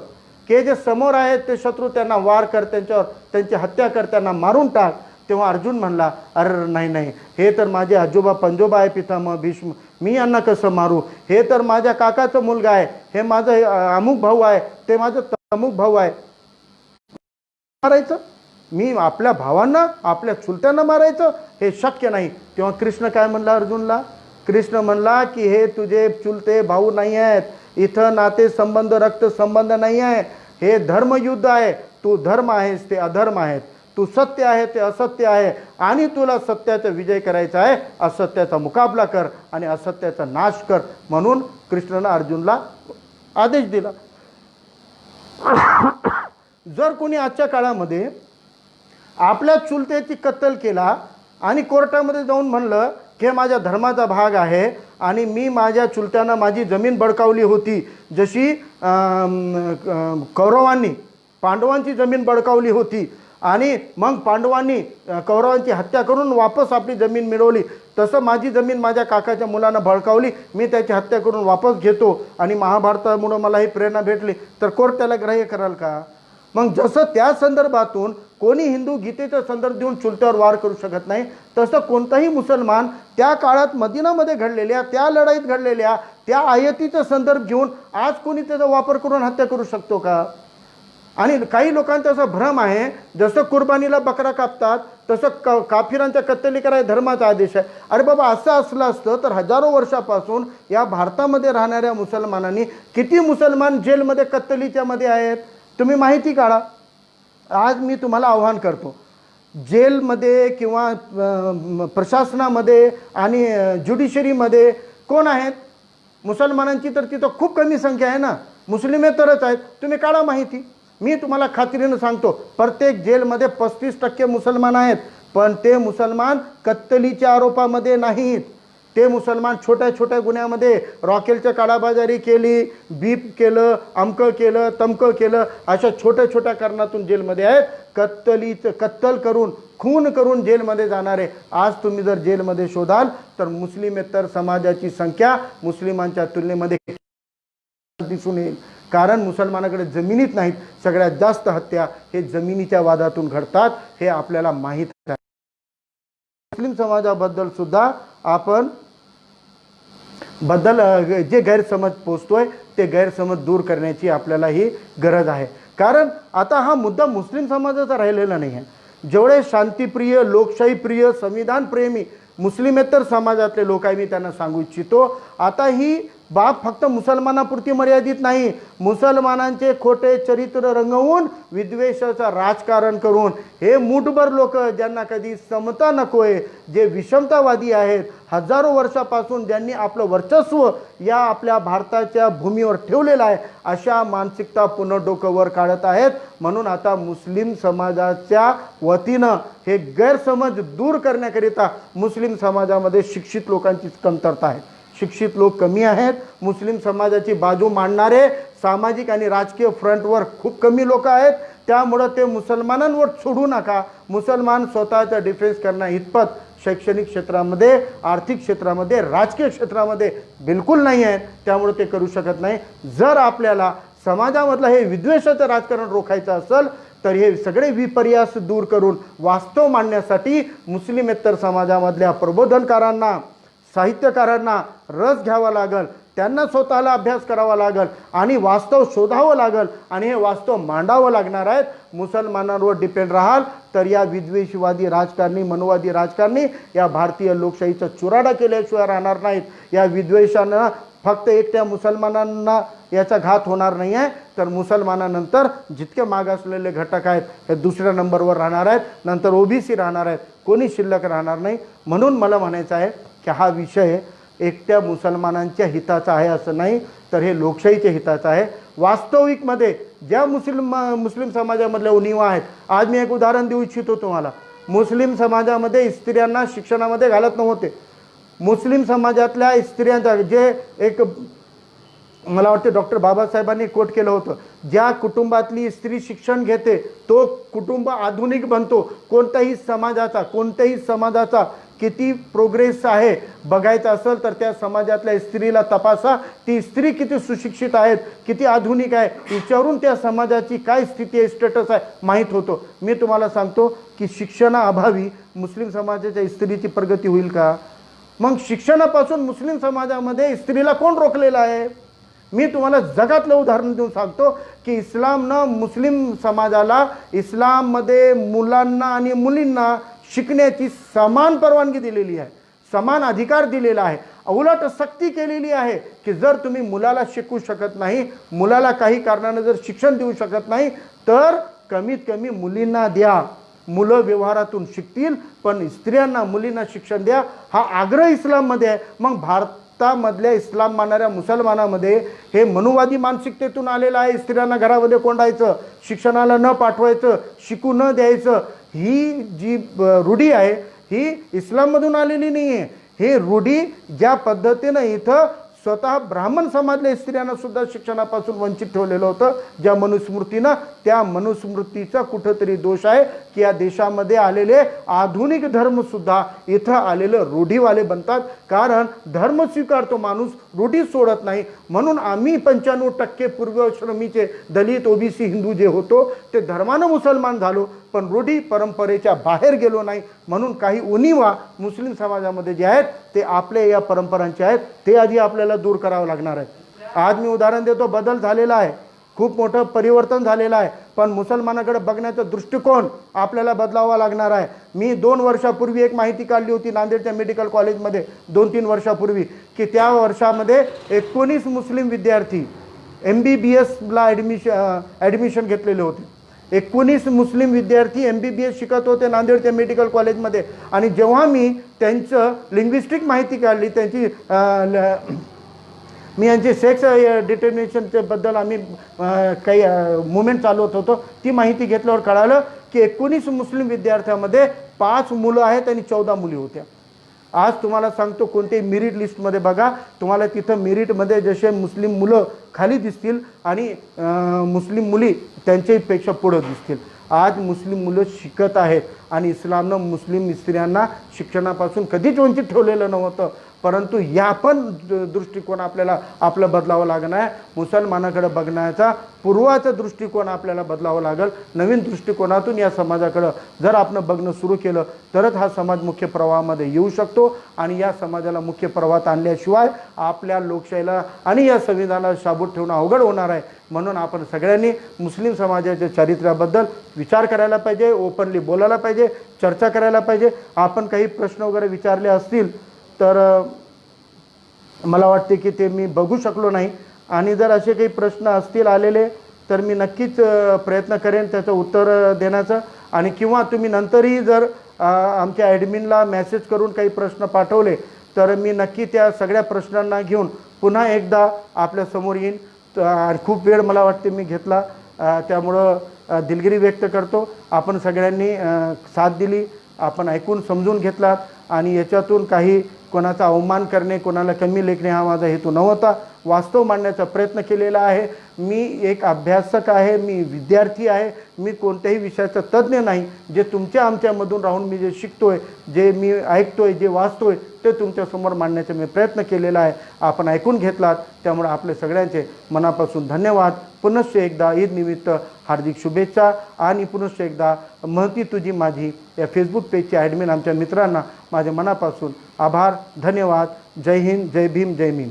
की जे समोर आहेत ते शत्रू, त्यांना वार कर, त्यांच्यावर त्यांची हत्या कर, त्यांना मारून टाक, तेव्हा अर्जुन म्हणला अरे नाही नाही, हे तर माझे आजोबा पंजोबा आहे, पितामह भीष्म, मी यांना कसं मारू? हे तर माझ्या काकाचा मुलगा आहे, हे माझं अमुक भाऊ आहे, ते माझं तमुक भाऊ आहे, मारायचं मी आपल्या भावांना, आपल्या चुलत्यांना मारायचं? हे शक्य नाही. तेव्हा कृष्ण काय म्हणला अर्जुनला? कृष्ण म्हणला की हे तुझे चुलते भाऊ नाही आहेत, इथं नाते संबंध रक्त संबंध नाही आहे, हे धर्मयुद्ध आहे. तू धर्म आहेस, ते अधर्म आहेत, तू सत्य आहे, ते असत्य आहे, आणि तुला सत्याचा विजय करायचा आहे, असत्याचा मुकाबला कर आणि असत्याचा नाश कर. म्हणून कृष्णानं अर्जुनला आदेश दिला. जर कोणी आजच्या काळामध्ये आपल्या चुलत्याची कत्तल केला आणि कोर्टामध्ये जाऊन म्हणलं की माझ्या धर्माचा भाग आहे आणि मी माझ्या चुलत्यांना माझी जमीन बळकावली होती, जशी कौरवांनी पांडवांची जमीन बळकावली होती आणि मग पांडवांनी कौरवांची हत्या करून वापस आपली जमीन मिळवली, तसं माझी जमीन माझ्या काकाच्या मुलांना भडकावली, मी त्याची हत्या करून वापस घेतो आणि महाभारतामुळं मला ही प्रेरणा भेटली, तर कोर्ट त्याला ग्राह्य कराल का? मग जसं त्या संदर्भातून कोणी हिंदू गीतेचा संदर्भ देऊन चुलत्यावर वार करू शकत नाही, तसं कोणताही मुसलमान त्या काळात मदिनामध्ये घडलेल्या, त्या लढाईत घडलेल्या त्या आयतीचा संदर्भ घेऊन आज कोणी त्याचा वापर करून हत्या करू शकतो का? आणि काही लोकांचा असा भ्रम आहे, जसं कुर्बानीला बकरा कापतात तसं काफिरांच्या कत्तली कराय धर्माचा आदेश आहे. अरे बाबा, असं असलं असतं तर हजारो वर्षापासून या भारतामध्ये राहणाऱ्या मुसलमानांनी किती मुसलमान जेलमध्ये कत्तलीच्यामध्ये आहेत तुम्ही माहिती काढा. आज मी तुम्हाला आव्हान करतो, जेलमध्ये किंवा प्रशासनामध्ये आणि ज्युडिशरीमध्ये कोण आहेत मुसलमानांची? तर तिथं खूप कमी संख्या आहे ना, मुस्लिम तरच आहेत. तुम्ही काढा माहिती. मी तुम्हाला खात्रीनं सांगतो, प्रत्येक जेलमध्ये 35% मुसलमान आहेत, पण ते मुसलमान कत्तलीच्या आरोपामध्ये नाहीत. ते मुसलमान छोट्या छोट्या गुन्ह्यामध्ये रॉकेलच्या काळाबाजारी केली, बीप केलं, अमकं केलं, तमकं केलं, अशा छोट्या छोट्या कारणातून जेलमध्ये आहेत. कत्तल करून, खून करून जेलमध्ये जाणारे आज तुम्ही जर जेलमध्ये शोधाल तर मुस्लिमेतर समाजाची संख्या मुस्लिमांच्या तुलनेमध्ये दिसून येईल. कारण मुसलमानाकडे जमिनीत नाहीत. सगळ्यात जास्त हत्या हे जमिनीच्या वादातून घडतात, हे आपल्याला माहीत आहे. मुस्लिम समाजाबद्दल सुद्धा आपण जे गैरसमज पोचतोय ते गैरसमज दूर करण्याची आपल्याला ही गरज आहे. कारण आता हा मुद्दा मुस्लिम समाजाचा राहिलेला नाही आहे. जेवढे शांतीप्रिय, लोकशाहीप्रिय, संविधानप्रेमी मुस्लिमेतर समाजातले लोक आहे, मी त्यांना सांगू इच्छितो, आता ही बाब फक्त मुसलमानापुरती मर्यादित नाही. मुसलमानांचे खोटे चरित्र रंगवून विद्वेषाचं राजकारण करून हे मूठभर लोक, ज्यांना कधी समता नकोय, जे विषमतावादी आहेत, हजारो वर्षापासून ज्यांनी आपलं वर्चस्व या आपल्या भारताच्या भूमीवर ठेवलेलं आहे, अशा मानसिकता पुन्हा डोकं वर काढत आहेत. म्हणून आता मुस्लिम समाजाच्या वतीनं हे गैरसमज दूर करण्याकरिता मुस्लिम समाजामध्ये शिक्षित लोकांची कमतरता आहे. शिक्षित लोक कमी आहेत. मुस्लिम समाजाची बाजू मांडणारे सामाजिक आणि राजकीय फ्रंटवर खूप कमी लोक आहेत. त्यामुळं ते मुसलमानांवर सोडू नका. मुसलमान स्वतःचा डिफेन्स करणं इतपत शैक्षणिक क्षेत्रामध्ये, आर्थिक क्षेत्रामध्ये, राजकीय क्षेत्रामध्ये बिलकुल नाही आहे. त्यामुळे ते करू शकत नाही. जर आपल्याला समाजामधलं हे विद्वेषाचं राजकारण रोखायचं असेल तर हे सगळे विपर्यास दूर करून वास्तव मांडण्यासाठी मुस्लिमेतर समाजामधल्या प्रबोधनकारांना, साहित्यकारांना रस घ्यावा लागल, त्यांना स्वतःला अभ्यास करावा लागल आणि वास्तव शोधावं लागल आणि हे वास्तव मांडावं लागणार आहेत. मुसलमानांवर डिपेंड राहाल तर या विद्वेषवादी राजकारणी, मनोवादी राजकारणी या भारतीय लोकशाहीचा चुराडा केल्याशिवाय राहणार नाहीत. या विद्वेषानं फक्त एकट्या मुसलमानांना याचा घात होणार नाही आहे, तर मुसलमानानंतर जितके मागासलेले घटक आहेत हे दुसऱ्या नंबरवर राहणार आहेत, नंतर ओबीसी राहणार आहेत, कोणी शिल्लक राहणार नाही. म्हणून मला म्हणायचं आहे की हा विषय एकट्या मुसलमानांच्या हिताचा आहे असं नाही, तर हे लोकशाहीच्या हिताचं आहे. वास्तविकमध्ये ज्या मुस्लिम समाजामधल्या उणिवा आहेत, आज मी एक उदाहरण देऊ इच्छितो तुम्हाला. मुस्लिम समाजामध्ये स्त्रियांना शिक्षणामध्ये घालत नव्हते. मुस्लिम समाजातल्या स्त्रियांचा जे एक मला वाटते डॉक्टर बाबासाहेबांनी कोट केलं होतं, ज्या कुटुंबातली स्त्री शिक्षण घेते तो कुटुंब आधुनिक बनतो. कोणत्याही समाजाचा किती प्रोग्रेस आहे बघायचं असेल तर त्या समाजातल्या स्त्रीला तपासा. ती स्त्री किती सुशिक्षित आहेत, किती आधुनिक आहे, विचारून त्या समाजाची काय स्थिती आहे, स्टेटस आहे माहीत होतो. मी तुम्हाला सांगतो की शिक्षणाअभावी मुस्लिम समाजाच्या स्त्रीची प्रगती होईल का? मग शिक्षणापासून मुस्लिम समाजामध्ये स्त्रीला कोण रोखलेलं आहे? मी तुम्हाला जगातलं उदाहरण देऊन सांगतो की इस्लामनं मुस्लिम समाजाला इस्लाममध्ये मुलांना आणि मुलींना शिकण्याची समान परवानगी दिलेली आहे, समान अधिकार दिलेला आहे. उलट सक्ती केलेली आहे की जर तुम्ही मुलाला शिकू शकत नाही, मुलाला काही कारणानं जर शिक्षण देऊ शकत नाही, तर कमीत कमी मुलींना द्या. मुलं व्यवहारातून शिकतील, पण स्त्रियांना, मुलींना शिक्षण द्या, हा आग्रह इस्लाममध्ये आहे. मग भारतामधल्या इस्लाम मानणाऱ्या मुसलमानामध्ये हे मनुवादी मानसिकतेतून आलेलं आहे. स्त्रियांना घरामध्ये कोंडायचं, शिक्षणाला न पाठवायचं, शिकू न द्यायचं, ही जी रूढी आहे ही इस्लाममधून आलेली नाही आहे. ही रूढी ज्या पद्धतीनं इथं स्वतः ब्राह्मण समाजल्या स्त्रियांना सुद्धा शिक्षणापासून वंचित ठेवलेलं होतं. ज्या मनुस्मृतीनं, त्या मनुस्मृतीचा कुठंतरी दोष आहे की या देशामध्ये आलेले आधुनिक धर्मसुद्धा इथं आलेलं रूढीवाले बनतात. कारण धर्म स्वीकारतो माणूस, रूढी सोडत नाही. म्हणून आम्ही 95% पूर्वश्रमीचे दलित, ओबीसी, हिंदू जे होतो ते धर्मानं मुसलमान झालो, पण रूढी परंपरेच्या बाहेर गेलो नाही. म्हणून काही उणिवा मुस्लिम समाजामध्ये जे आहेत ते आपल्या या परंपरांचे आहेत, ते आधी आपल्याला दूर करावं लागणार आहे. आज मी उदाहरण देतो, बदल झालेला आहे, खूप मोठं परिवर्तन झालेलं आहे, पण मुसलमानाकडे बघण्याचा दृष्टिकोन आपल्याला बदलावा लागणार आहे. मी 2 वर्षापूर्वी एक माहिती काढली होती नांदेडच्या मेडिकल कॉलेजमध्ये, 2-3 वर्षापूर्वी, की त्या वर्षामध्ये 19 मुस्लिम विद्यार्थी MBBSला ॲडमिशन घेतलेले होते. 19 मुस्लिम विद्यार्थी MBBS शिकत होते नांदेडच्या मेडिकल कॉलेजमध्ये. आणि जेव्हा मी त्यांचं लिंग्विस्टिक माहिती काढली, त्यांची मी यांचे सेक्स डिटर्मिनेशनच्या बद्दल आम्ही काही मुवमेंट चालवत होतो, ती माहिती घेतल्यावर कळालं की 19 मुस्लिम विद्यार्थ्यांमध्ये 5 मुलं आहेत आणि 14 मुली होत्या. आज तुम्हाला सांगतो, कोणत्याही मेरिट लिस्टमध्ये बघा, तुम्हाला तिथं मेरिटमध्ये जसे मुस्लिम मुलं खाली दिसतील आणि मुस्लिम मुली त्यांच्यापेक्षा पुढं दिसतील. आज मुस्लिम मुलं शिकत आहेत आणि इस्लामनं मुस्लिम स्त्रियांना शिक्षणापासून कधीच वंचित ठेवलेलं नव्हतं. परंतु या पण दृष्टिकोन आपल्याला आपलं बदलावं लागणार आहे. मुसलमानाकडे बघण्याचा पूर्वाचा दृष्टिकोन आपल्याला बदलावं लागेल. नवीन दृष्टिकोनातून या समाजाकडं जर आपण बघणं सुरू केलं तरच हा समाज मुख्य प्रवाहामध्ये येऊ शकतो. आणि या समाजाला मुख्य प्रवाहात आणल्याशिवाय आपल्या लोकशाहीला आणि या संविधानाला शाबूत ठेवणं अवघड होणार आहे. म्हणून आपण सगळ्यांनी मुस्लिम समाजाच्या चारित्र्याबद्दल विचार करायला पाहिजे, ओपनली बोलायला पाहिजे, चर्चा करायला पाहिजे. आपण काही प्रश्न वगैरे विचारले असतील तर मला वाटते की ते मी बघू शकलो नाही. आणि जर असे काही प्रश्न असतील आलेले तर मी नक्कीच प्रयत्न करेन त्याचं उत्तर देण्याचं. आणि किंवा तुम्ही नंतरही जर आमच्या ॲडमिनला मेसेज करून काही प्रश्न पाठवले तर मी नक्की त्या सगळ्या प्रश्नांना घेऊन पुन्हा एकदा आपल्यासमोर येईन. खूप वेळ मला वाटते मी घेतला, त्यामुळं दिलगिरी व्यक्त करतो. आपण सगळ्यांनी साथ दिली, आपण ऐकून समजून घेतलात आणि याच्यातून काही कोणाचा अवमान करणे, कोणाला कमी लेखणे हा माझा हेतू नव्हता. वास्तव मांडण्याचा प्रयत्न केलेला आहे. मी एक अभ्यासक आहे, मी विद्यार्थी आहे, मी कोणत्याही विषयाचा तज्ज्ञ नाही. जे तुमच्या आमच्यामधून राहून मी जे शिकतोय, जे मी ऐकतोय, जे वाचतोय ते तुमच्यासमोर मांडण्याचा मी प्रयत्न केलेला आहे. आपण ऐकून घेतलात, त्यामुळे आपले सगळ्यांचे मनापासून धन्यवाद. पुनश्च एकदा ईद निमित्त हार्दिक शुभेच्छा. आणि पुनश्च एकदा महती तुझी माझी या फेसबुक पेजचे ॲडमिन आमच्या मित्रांना माझ्या मनापासून आभार, धन्यवाद. जय हिंद, जय भीम, जय मीम.